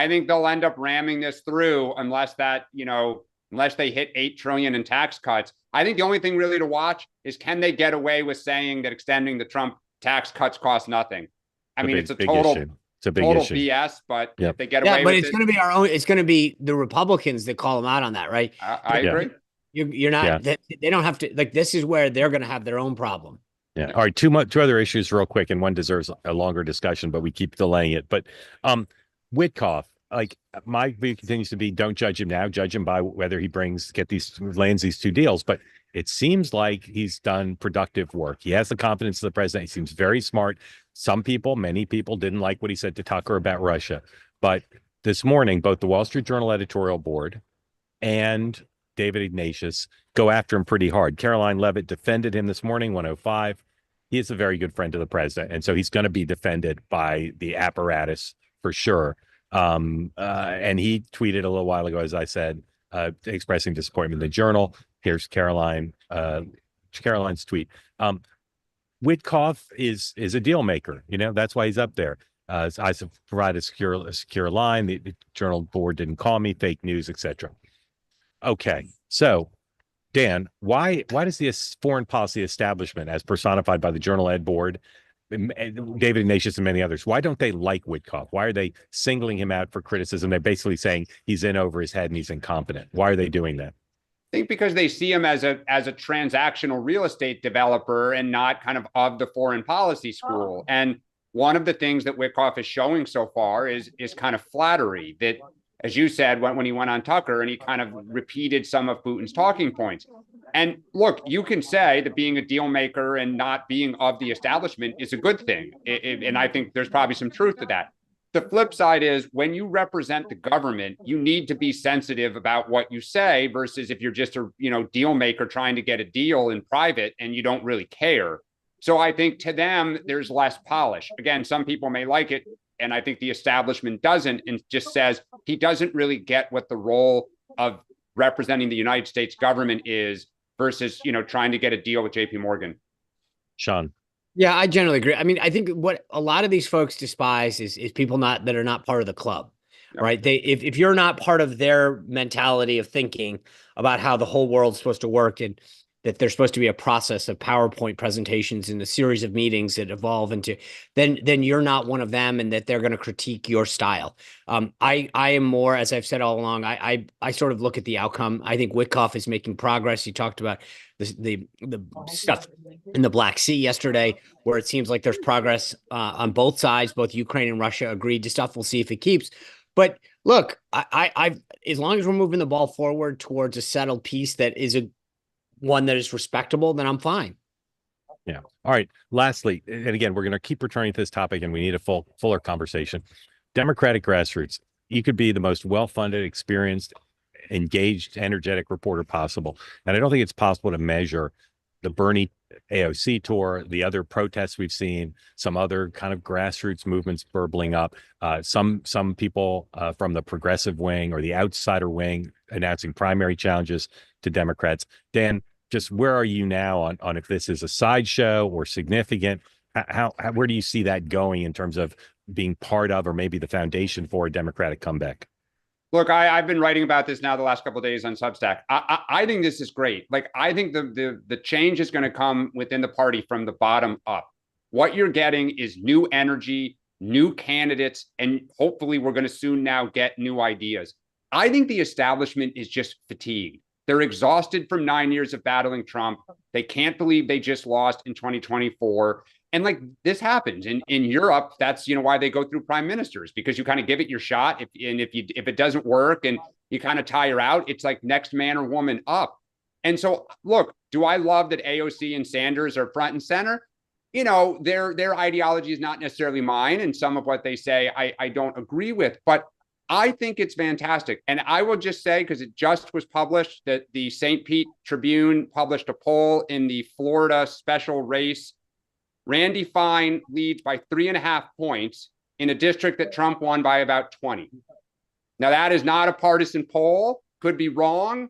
think they'll end up ramming this through unless they hit 8 trillion in tax cuts. I think the only thing really to watch is, can they get away with saying that extending the Trump tax cuts cost nothing? I mean, it's a total issue. It's a big total issue. BS, but Yep. if they get away with it. But it's going to be our own. It's going to be the Republicans that call them out on that, right? I agree. You're not. They don't have to. Like, this is where they're going to have their own problem. Yeah. All right. Two other issues real quick, and one deserves a longer discussion, but we keep delaying it. But Witkoff, like, my view continues to be, don't judge him now. Judge him by whether he lands these 2 deals. But it seems like he's done productive work. He has the confidence of the president. He seems very smart. Many people didn't like what he said to Tucker about Russia. But this morning, both the Wall Street Journal editorial board and David Ignatius go after him pretty hard. Caroline Levitt defended him this morning, 105. He is a very good friend of the president, and so he's going to be defended by the apparatus for sure. And he tweeted a little while ago, as I said, expressing disappointment in the Journal. Here's Caroline's tweet. Witkoff is a deal maker. That's why he's up there. I provided a secure line. The Journal board didn't call me. Fake news, etc. Okay, so Dan, why does the foreign policy establishment, as personified by the Journal Ed board, David Ignatius and many others, why don't they like Witkoff? Why are they singling him out for criticism? They're basically saying he's in over his head and he's incompetent. Why are they doing that? I think because they see him as a transactional real estate developer and not kind of the foreign policy school. And one of the things that Witkoff is showing so far is kind of flattery, that, as you said, when he went on Tucker and he kind of repeated some of Putin's talking points. And look, you can say that being a deal maker and not being of the establishment is a good thing. And I think there's probably some truth to that. The flip side is, when you represent the government, you need to be sensitive about what you say versus if you're just a deal maker trying to get a deal in private and you don't really care. So I think to them, there's less polish. Again, some people may like it, and I think the establishment doesn't, and just says he doesn't really get what the role of representing the United States government is versus, trying to get a deal with JP Morgan. Sean. Yeah, I generally agree. I mean, I think what a lot of these folks despise is people that are not part of the club, right? If you're not part of their mentality of thinking about how the whole world's supposed to work, and that there's supposed to be a process of PowerPoint presentations and a series of meetings that evolve into, then you're not one of them, and that they're going to critique your style. I am more, as I've said all along, I sort of look at the outcome. I think Witkoff is making progress. He talked about the stuff in the Black Sea yesterday, where it seems like there's progress on both sides. Both Ukraine and Russia agreed to stuff. We'll see if it keeps. But look, I as long as we're moving the ball forward towards a settled peace that is one that is respectable, then I'm fine. Yeah. All right. Lastly, and again, we're going to keep returning to this topic, and we need a fuller conversation. Democratic grassroots. You could be the most well-funded, experienced, engaged, energetic reporter possible, and I don't think it's possible to measure the Bernie AOC tour, the other protests we've seen, some other kind of grassroots movements burbling up, some people from the progressive wing or the outsider wing announcing primary challenges to Democrats. Dan, just where are you now on if this is a sideshow or significant? Where do you see that going in terms of being part of, or maybe the foundation for, a Democratic comeback? Look, I've been writing about this now the last couple of days on Substack. I think this is great. Like, I think the change is going to come within the party from the bottom up. What you're getting is new energy, new candidates, and hopefully we're going to soon now get new ideas. I think the establishment is just fatigued. They're exhausted from 9 years of battling Trump. They can't believe they just lost in 2024. And like, this happens in Europe. That's, why they go through prime ministers, because you kind of give it your shot. If it doesn't work and you kind of tire out, it's like next man or woman up. And so, look, do I love that AOC and Sanders are front and center? Their ideology is not necessarily mine, and some of what they say I don't agree with, but I think it's fantastic. And I will just say, because it just was published, that the St. Pete Tribune published a poll in the Florida special race. Randy Fine leads by 3.5 points. in a district that Trump won by about 20. Now, that is not a partisan poll, could be wrong,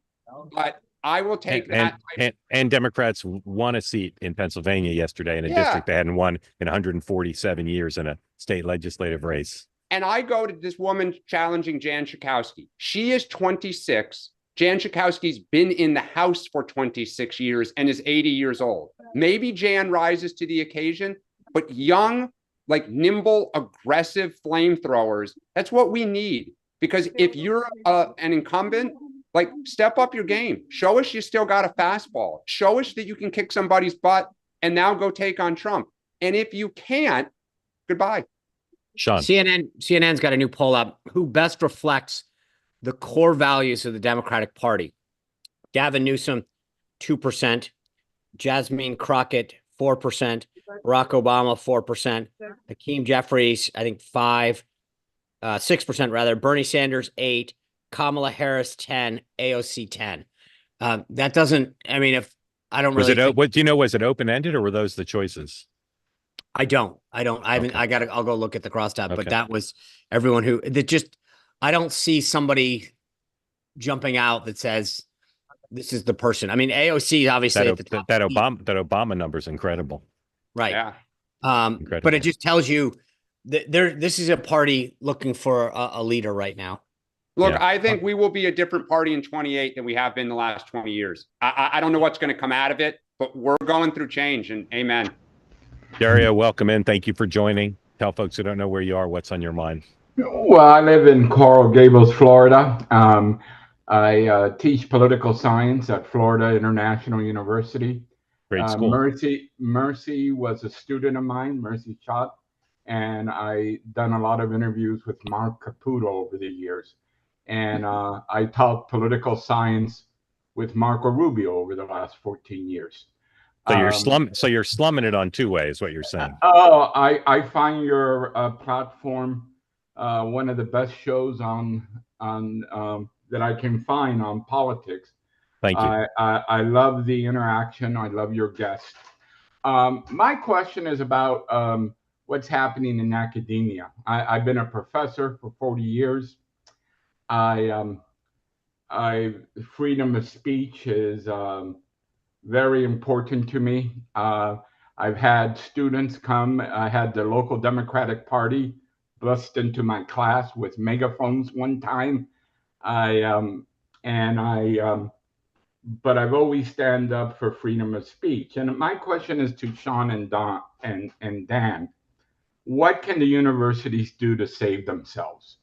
but I will take that. And Democrats won a seat in Pennsylvania yesterday in a district they hadn't won in 147 years in a state legislative race. And I go to this woman challenging Jan Schakowsky. She is 26. Jan Schakowsky's been in the House for 26 years and is 80 years old. Maybe Jan rises to the occasion, but young, like nimble, aggressive flamethrowers, that's what we need. Because if you're an incumbent, like, step up your game. Show us you still got a fastball. Show us that you can kick somebody's butt and now go take on Trump. And if you can't, goodbye. Sean. CNN's got a new poll up. Who best reflects the core values of the Democratic Party? Gavin Newsom, 2%. Jasmine Crockett, 4%. Barack Obama, 4%. Hakeem Jeffries, I think 6% rather. Bernie Sanders, 8%. Kamala Harris, 10%. AOC, 10%. That doesn't, I mean, if I don't really. What do you know? Was it open ended or were those the choices? I haven't, okay. I'll go look at the crosstab, okay. But that was everyone I don't see somebody jumping out that says this is the person. I mean, AOC obviously at the top. That Obama number is incredible. Right. Yeah. But it just tells you that this is a party looking for a leader right now. Look, yeah. I think we will be a different party in 28 than we have been the last 20 years. I don't know what's going to come out of it, but we're going through change, and amen. Dario, welcome in. Thank you for joining. Tell folks who don't know where you are, what's on your mind. Well, I live in Coral Gables, Florida. I teach political science at Florida International University. Great school. Mercy was a student of mine, Mercy Schott, and I done a lot of interviews with Mark Caputo over the years. And I taught political science with Marco Rubio over the last 14 years. So you're slumming it on two ways, what you're saying. I find your platform one of the best shows on that I can find on politics. Thank you. I love the interaction. I love your guests. My question is about what's happening in academia. I've been a professor for 40 years. Freedom of speech is very important to me. I've had students come. I had the local Democratic Party bust into my class with megaphones one time. But I've always stand up for freedom of speech. And my question is to Sean and Dan. What can the universities do to save themselves?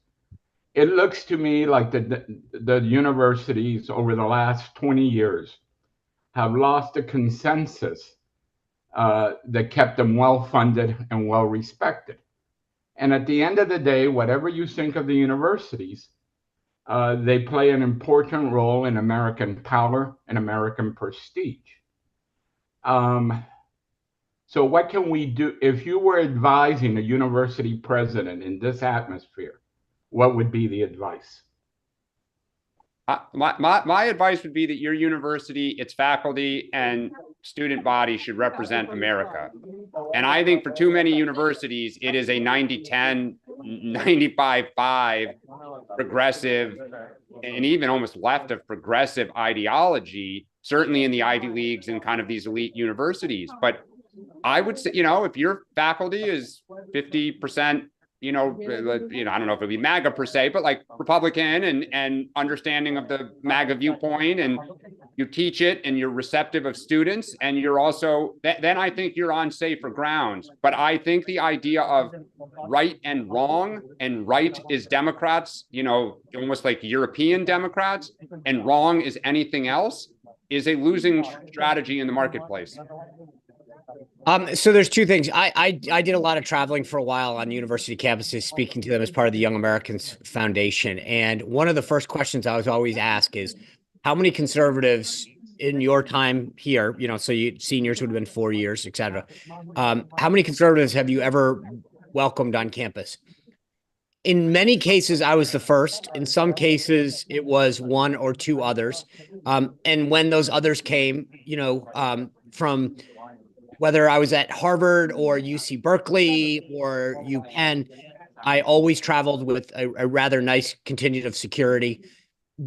It looks to me like the universities over the last 20 years have lost a consensus that kept them well-funded and well-respected. And at the end of the day, whatever you think of the universities, they play an important role in American power and American prestige. So what can we do? If you were advising a university president in this atmosphere, what would be the advice? My advice would be that your university, its faculty and student body should represent America. And I think for too many universities, it is a 90-10, 95-5 progressive and even almost left of progressive ideology, certainly in the Ivy Leagues and kind of these elite universities. But I would say, if your faculty is 50%, I don't know if it'd be MAGA per se, but like Republican and understanding of the MAGA viewpoint, and you teach it and you're receptive of students, and you're also, then I think you're on safer grounds. But I think the idea of right and wrong, and right is Democrats, almost like European Democrats, and wrong is anything else, is a losing strategy in the marketplace. So there's two things. I did a lot of traveling for a while on university campuses, speaking to them as part of the Young Americans Foundation. And one of the first questions I was always asked is, how many conservatives in your time here, so seniors would have been 4 years, et cetera. How many conservatives have you ever welcomed on campus? In many cases, I was the first. In some cases, it was one or two others. And when those others came, from whether I was at Harvard or UC Berkeley or UPenn, I always traveled with a rather nice contingent of security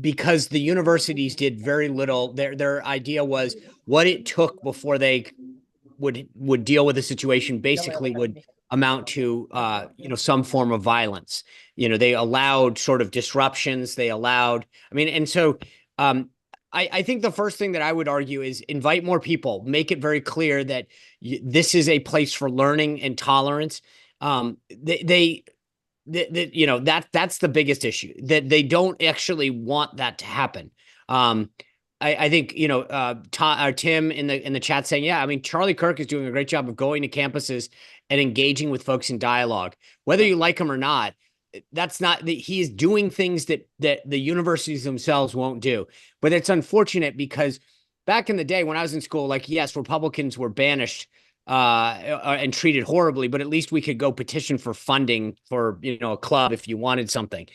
because the universities did very little. Their idea was what it took before they would deal with the situation basically would amount to some form of violence. They allowed sort of disruptions. They allowed, and so I think the first thing that I would argue is invite more people, make it very clear that this is a place for learning and tolerance. That's the biggest issue, that they don't actually want that to happen. I think Tim in the chat saying, yeah, Charlie Kirk is doing a great job of going to campuses and engaging with folks in dialogue, whether you like him or not. That's not that he is doing things that the universities themselves won't do. But it's unfortunate because back in the day when I was in school, yes, Republicans were banished and treated horribly, but at least we could go petition for funding for a club if you wanted something.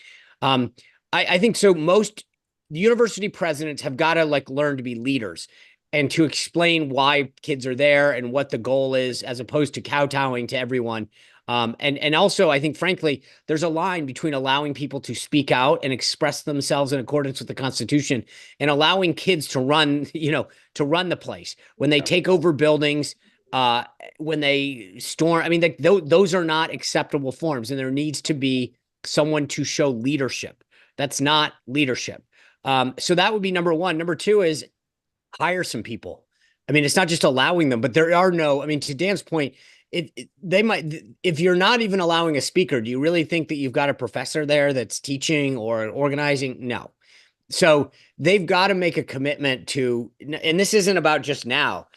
I think so. Most university presidents have got to learn to be leaders and to explain why kids are there and what the goal is, as opposed to kowtowing to everyone. And also, I think, frankly, there's a line between allowing people to speak out and express themselves in accordance with the Constitution and allowing kids to run the place. When they take over buildings, when they storm, those are not acceptable forms, and there needs to be someone to show leadership. That's not leadership. So that would be number one. Number two is hire some people. It's not just allowing them, but there are no, to Dan's point, they might, if you're not even allowing a speaker, do you really think that you've got a professor there that's teaching or organizing? No. So they've got to make a commitment to, and this isn't about just now,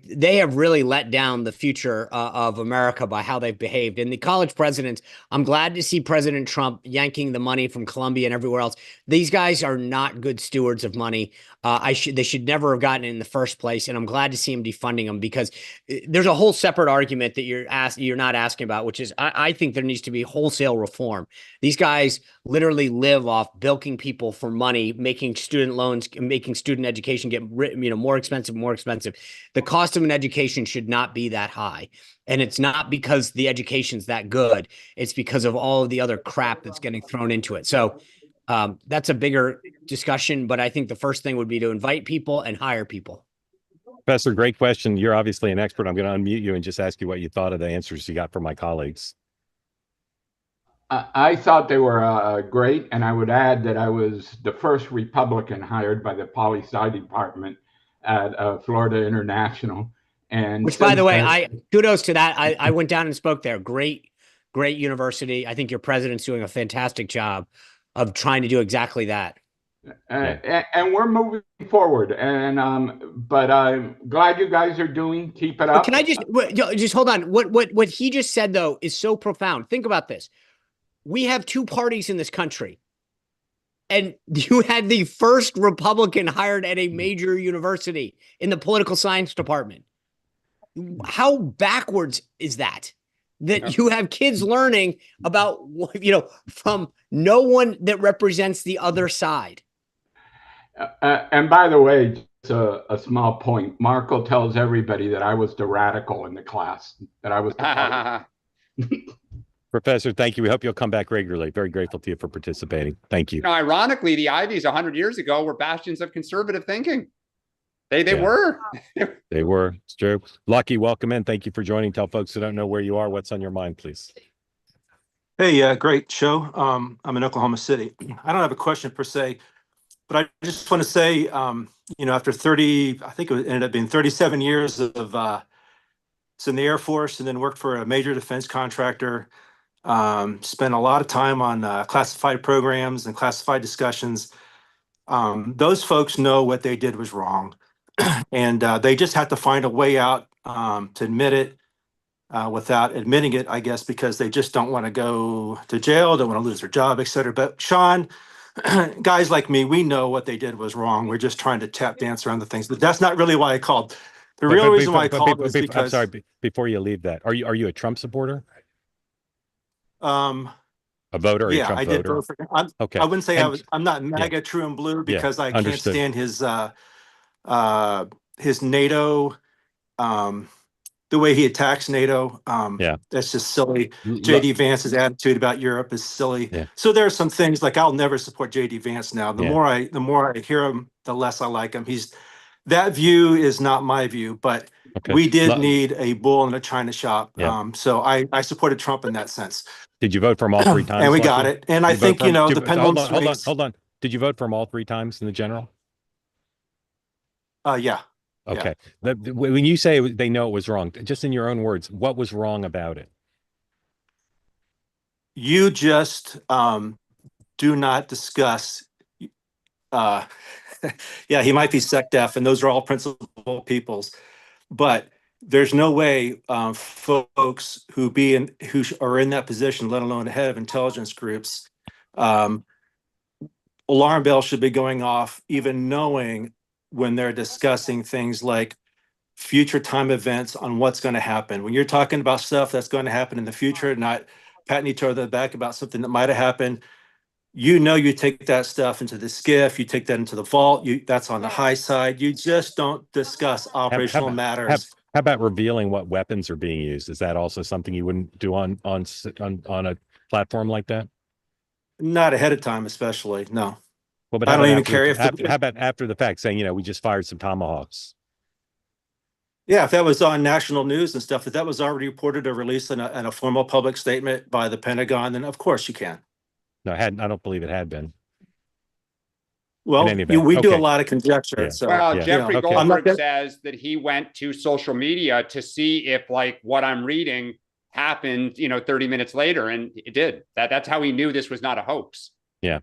they have really let down the future of America by how they've behaved. And the college presidents, I'm glad to see President Trump yanking the money from Columbia and everywhere else. These guys are not good stewards of money. They should never have gotten it in the first place. And I'm glad to see him defunding them, because there's a whole separate argument that you're not asking about, which is I think there needs to be wholesale reform. These guys literally live off bilking people for money, making student loans, making student education get more expensive. The cost of an education should not be that high. And it's not because the education's that good. It's because of all of the other crap that's getting thrown into it. So that's a bigger discussion, but I think the first thing would be to invite people and hire people. Professor, great question. You're obviously an expert. I'm going to unmute you and just ask you what you thought of the answers you got from my colleagues. I thought they were great, and I would add that I was the first Republican hired by the poli-sci department at Florida International. And which, by the way, kudos to that. I went down and spoke there. Great university. I think your president's doing a fantastic job of trying to do exactly that. And we're moving forward. But I'm glad you guys are doing. Keep it up. Can I just hold on? What he just said, though, is so profound. Think about this. We have two parties in this country, and you had the first Republican hired at a major university in the political science department. How backwards is that? That you have kids learning about, from no one that represents the other side. And by the way, just a small point. Marco tells everybody that I was the radical in the class, that I was the party. Professor, thank you. We hope you'll come back regularly. Very grateful to you for participating. Thank you. Ironically, the Ivies 100 years ago were bastions of conservative thinking. They were. They were. It's true. Lucky, welcome in. Thank you for joining. Tell folks who don't know where you are, what's on your mind, please. Hey, great show. I'm in Oklahoma City. I don't have a question per se, but I just want to say, after 30, I think it ended up being 37 years of it's in the Air Force, and then worked for a major defense contractor. Spent a lot of time on classified programs and classified discussions. Those folks know what they did was wrong, and they just have to find a way out to admit it without admitting it, I guess, because they just don't want to go to jail, don't want to lose their job, et cetera. But Sean, guys like me, we know what they did was wrong. We're just trying to tap dance around the things. But that's not really why I called. The real reason why I called was because... I'm sorry, before you leave that, are you a Trump supporter? A voter? Or yeah, a Trump I did voter? vote for him. Okay. I wouldn't say I'm not MAGA true and blue, because I can't stand his NATO the way he attacks NATO. Yeah. That's just silly. JD Vance's attitude about Europe is silly. Yeah. So there are some things like I'll never support JD Vance now. The Yeah. more I hear him, the less I like him. That view is not my view, but Okay. we did need a bull in a china shop. Yeah. So I supported Trump in that sense. Did you vote for him all 3 times? And we Lucky? got it. And Did I you vote think, for him? the pendulum swings. Hold on. Did you vote for him all 3 times in the general? Yeah. Okay. When you say they know it was wrong, just in your own words, what was wrong about it? You just do not discuss. Yeah, he might be sect deaf, and those are all principled peoples, but there's no way folks who are in that position, let alone the head of intelligence groups, alarm bells should be going off, even knowing when they're discussing things like future time events on what's going to happen. When you're talking about stuff that's going to happen in the future, not patting each other on the back about something that might have happened, you take that stuff into the skiff, you take that into the vault, that's on the high side. You just don't discuss operational matters. How about revealing what weapons are being used? Is that also something you wouldn't do on a platform like that? Not ahead of time, especially. No. Well, but I don't even care how about after the fact, saying, we just fired some Tomahawks? Yeah, if that was on national news and stuff, if that was already reported or released in a formal public statement by the Pentagon, then of course you can. No, I don't believe it had been. Well, we do a lot of conjecture. Yeah. So, Jeffrey Goldberg says that he went to social media to see if what I'm reading happened, 30 minutes later, and it did. That's how he knew this was not a hoax. Yeah.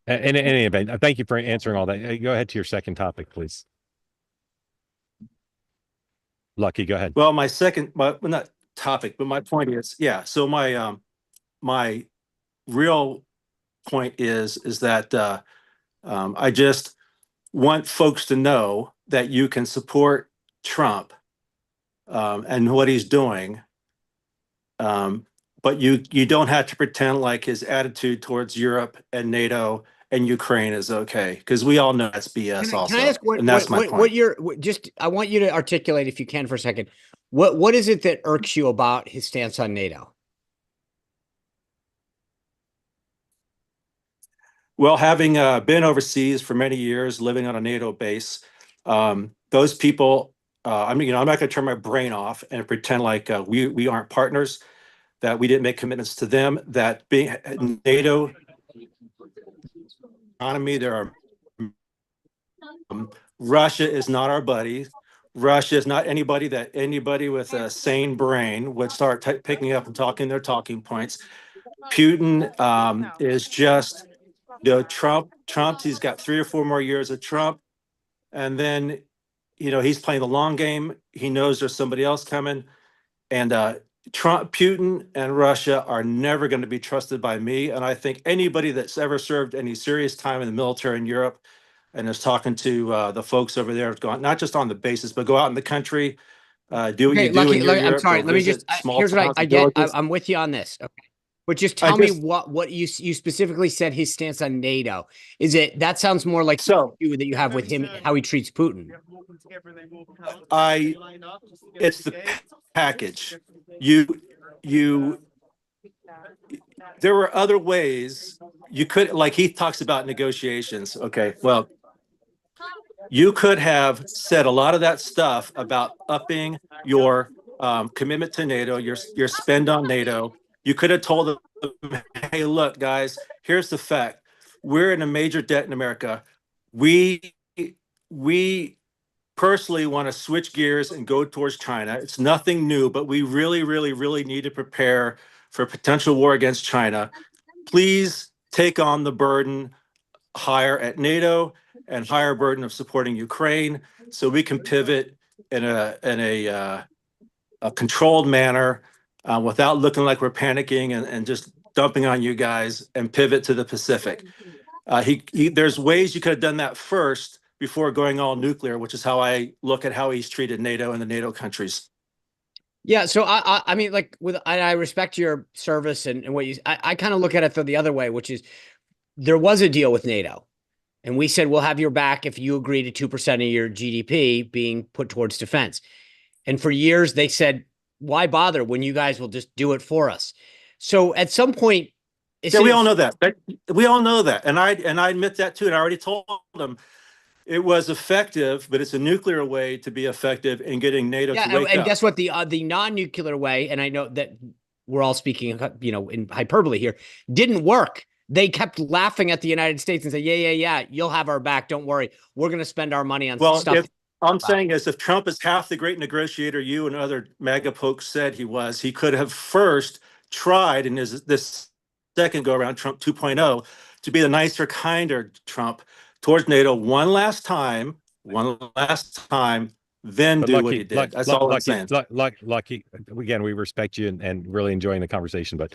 In any event, thank you for answering all that. Go ahead to your second topic, please. Lucky, go ahead. Well, not topic, but my point is, so my real point is that I just want folks to know that you can support Trump and what he's doing, but you don't have to pretend like his attitude towards Europe and NATO and Ukraine is okay, because we all know that's BS. Also, can I ask and that's my point. I want you to articulate, if you can, for a second. What is it that irks you about his stance on NATO? Well, having been overseas for many years, living on a NATO base, those people, I'm not going to turn my brain off and pretend like we aren't partners, that we didn't make commitments to them, that being NATO economy, there are Russia is not our buddy. Russia is not anybody that anybody with a sane brain would start picking up and talking their talking points. Putin is just Trump. He's got 3 or 4 more years of Trump, and then he's playing the long game. He knows there's somebody else coming, and Putin and Russia are never going to be trusted by me. And I think anybody that's ever served any serious time in the military in Europe and is talking to the folks over there, not just on the bases, but go out in the country, do what you do in Europe. I'm sorry. Let me just. Here's what I get. I'm with you on this. Okay. But just tell me what you specifically said his stance on NATO. Is it that sounds more like that you have with him, how he treats Putin? It's the package. There were other ways you could, like he talks about negotiations. Okay, well, you could have said a lot of that stuff about upping your commitment to NATO, your spend on NATO. You could have told them, hey, look, guys, here's the fact. We're in a major debt in America. We personally want to switch gears and go towards China. It's nothing new, but we really, really, really need to prepare for a potential war against China. Please take on the burden higher at NATO and higher burden of supporting Ukraine so we can pivot in a controlled manner without looking like we're panicking and just dumping on you guys, and pivot to the Pacific. There's ways you could have done that first before going all nuclear, which is how I look at how he's treated NATO and the NATO countries. Yeah, so I mean, like I respect your service and what I kind of look at it the other way, which is there was a deal with NATO, and we said we'll have your back if you agree to 2% of your GDP being put towards defense. And for years they said, why bother when you guys will just do it for us? So at some point, we all know that. We all know that. And I admit that too. And I already told them it was effective, but it's a nuclear way to be effective in getting NATO to wake up. And guess what? The non-nuclear way, and I know that we're all speaking, in hyperbole here, didn't work. They kept laughing at the United States and say, yeah, you'll have our back. Don't worry. We're going to spend our money on stuff. I'm saying is if Trump is half the great negotiator you and other MAGA folks said he was, he could have first tried in this second go around, Trump 2.0, to be the nicer, kinder Trump towards NATO one last time, then But do Lucky, what he did. That's all I'm saying. Lucky, again, we respect you and really enjoying the conversation, but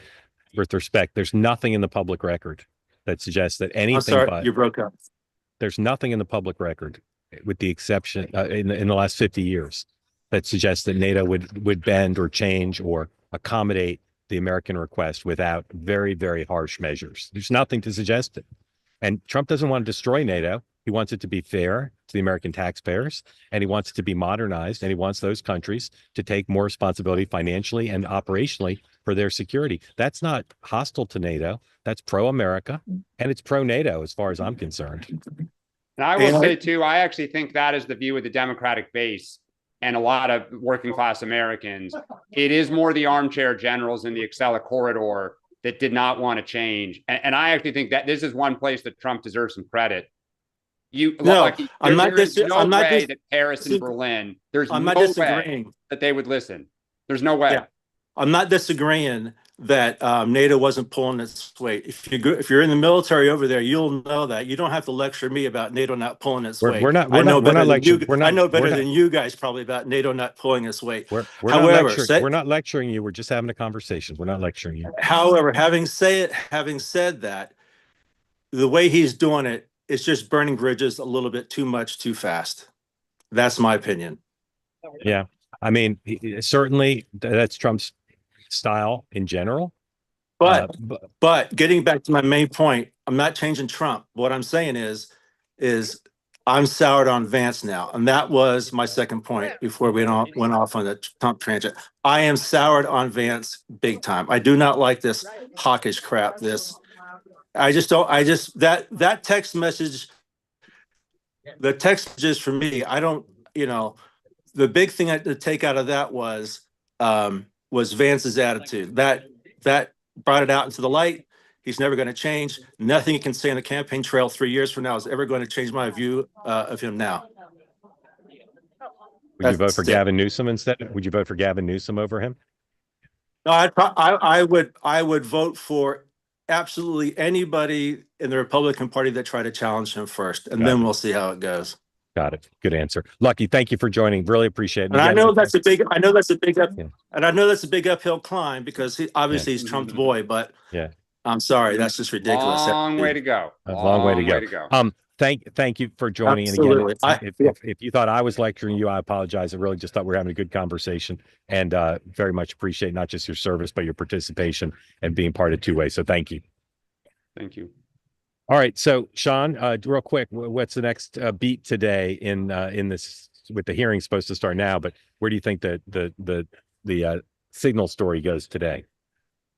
with respect, there's nothing in the public record that suggests that anything. I'm sorry, you broke up. There's nothing in the public record, with the exception in the last 50 years, that suggests that NATO would bend or change or accommodate the American request without very, very harsh measures. There's nothing to suggest it. And Trump doesn't want to destroy NATO. He wants it to be fair to the American taxpayers, and he wants it to be modernized, and he wants those countries to take more responsibility financially and operationally for their security. That's not hostile to NATO. That's pro-America, and it's pro-NATO as far as I'm concerned. And I will say, too, I actually think that is the view of the Democratic base and a lot of working class Americans. It is more the armchair generals in the Excella corridor that did not want to change. And I actually think that this is one place that Trump deserves some credit. I'm not way that Paris and Berlin, there's no way that they would listen. There's no way. Yeah. I'm not disagreeing that NATO wasn't pulling its weight. If you're in the military over there, you'll know that. You don't have to lecture me about NATO not pulling its weight. I know better than you guys probably about NATO not pulling its weight. We're not lecturing you. We're just having a conversation. We're not lecturing you. However, having said that, the way he's doing it is just burning bridges a little bit too much, too fast. That's my opinion. Yeah. I mean, certainly that's Trump's style in general. But getting back to my main point, I'm not changing Trump. What I'm saying is I'm soured on Vance now. And that was my second point before we went off on the Trump tangent. I am soured on Vance big time. I do not like this hawkish crap. That text message, the text messages for me, the big thing to take out of that was Vance's attitude. That brought it out into the light. He's never going to change. Nothing he can say on the campaign trail 3 years from now is ever going to change my view of him now. Would you vote for Gavin Newsom instead? Would you vote for Gavin Newsom over him? No, I would vote for absolutely anybody in the Republican Party that tried to challenge him first, and then we'll see how it goes. Got it. Good answer. Lucky, thank you for joining. Really appreciate it. And I know that's a big uphill climb because he's Trump's boy, but yeah, I'm sorry, that's just ridiculous. Long way to go. Long way to go. Thank you for joining. Absolutely. And again, if you thought I was lecturing you, I apologize. I really just thought we were having a good conversation, and very much appreciate not just your service, but your participation and being part of Two Way. So thank you. Thank you. All right. So Sean, real quick, what's the next beat today in this, with the hearing supposed to start now, but where do you think the signal story goes today?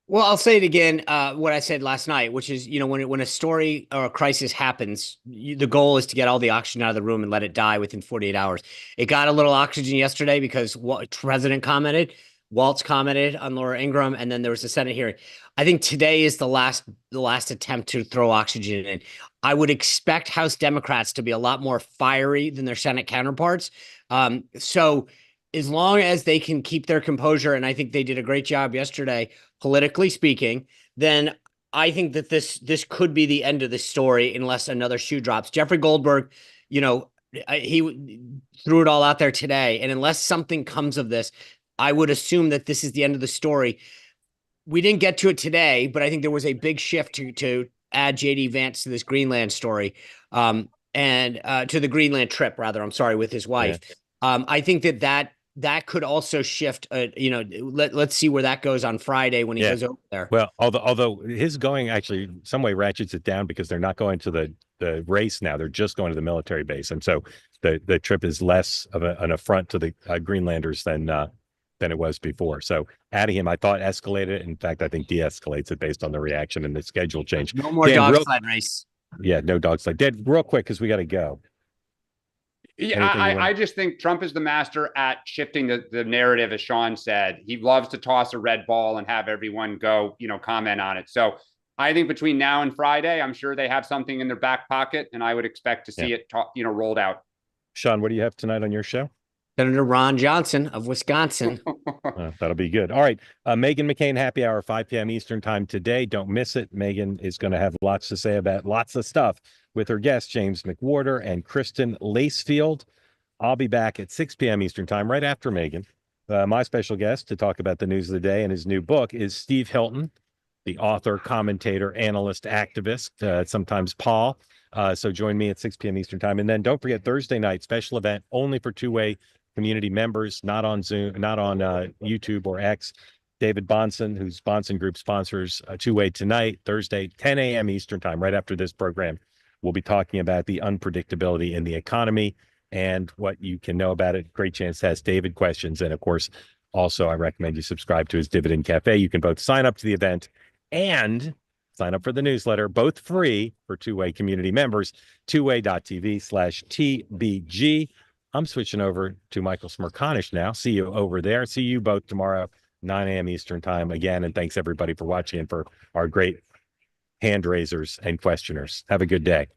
Well, I'll say it again, what I said last night, which is, when a story or a crisis happens, the goal is to get all the oxygen out of the room and let it die within 48 hours. It got a little oxygen yesterday because what President commented, Waltz commented on Laura Ingraham, and then there was a Senate hearing. I think today is the last attempt to throw oxygen in. I would expect House Democrats to be a lot more fiery than their Senate counterparts. So as long as they can keep their composure, and I think they did a great job yesterday, politically speaking, then I think that this could be the end of the story unless another shoe drops. Jeffrey Goldberg, he threw it all out there today, and unless something comes of this, I would assume that this is the end of the story. We didn't get to it today, but I think there was a big shift to add JD Vance to this Greenland story, and to the Greenland trip, rather. I'm sorry, with his wife. Yeah. I think that could also shift. Let's see where that goes on Friday when he goes over there. Well, although his going actually some way ratchets it down because they're not going to the race now; they're just going to the military base, and so the trip is less of an affront to the Greenlanders than it was before. So adding him, I thought escalated. In fact, I think de-escalates it based on the reaction and the schedule change. No more dog sled race. Yeah, no dog sled. Dan, real quick, because we got to go. Yeah, I just think Trump is the master at shifting the narrative, as Sean said. He loves to toss a red ball and have everyone go, comment on it. So I think between now and Friday, I'm sure they have something in their back pocket, and I would expect to see it, rolled out. Sean, what do you have tonight on your show? Senator Ron Johnson of Wisconsin. That'll be good. All right. Meghan McCain happy hour, 5 p.m. Eastern time today. Don't miss it. Meghan is going to have lots to say about lots of stuff with her guests, James McWhorter and Kristen Lacefield. I'll be back at 6 p.m. Eastern time, right after Meghan. My special guest to talk about the news of the day and his new book is Steve Hilton, the author, commentator, analyst, activist, sometimes Paul. So join me at 6 p.m. Eastern time. And then don't forget Thursday night, special event only for two-way community members, not on Zoom, not on YouTube or X. David Bonson, whose Bonson Group sponsors Two-Way tonight, Thursday, 10 a.m. Eastern time, right after this program. We'll be talking about the unpredictability in the economy and what you can know about it. Great chance to ask David questions. And of course, also, I recommend you subscribe to his Dividend Cafe. You can both sign up to the event and sign up for the newsletter, both free for Two-Way community members, twoway.tv/TBG. I'm switching over to Michael Smerconish now. See you over there. See you both tomorrow, 9 a.m. Eastern time again. And thanks everybody for watching and for our great hand raisers and questioners. Have a good day.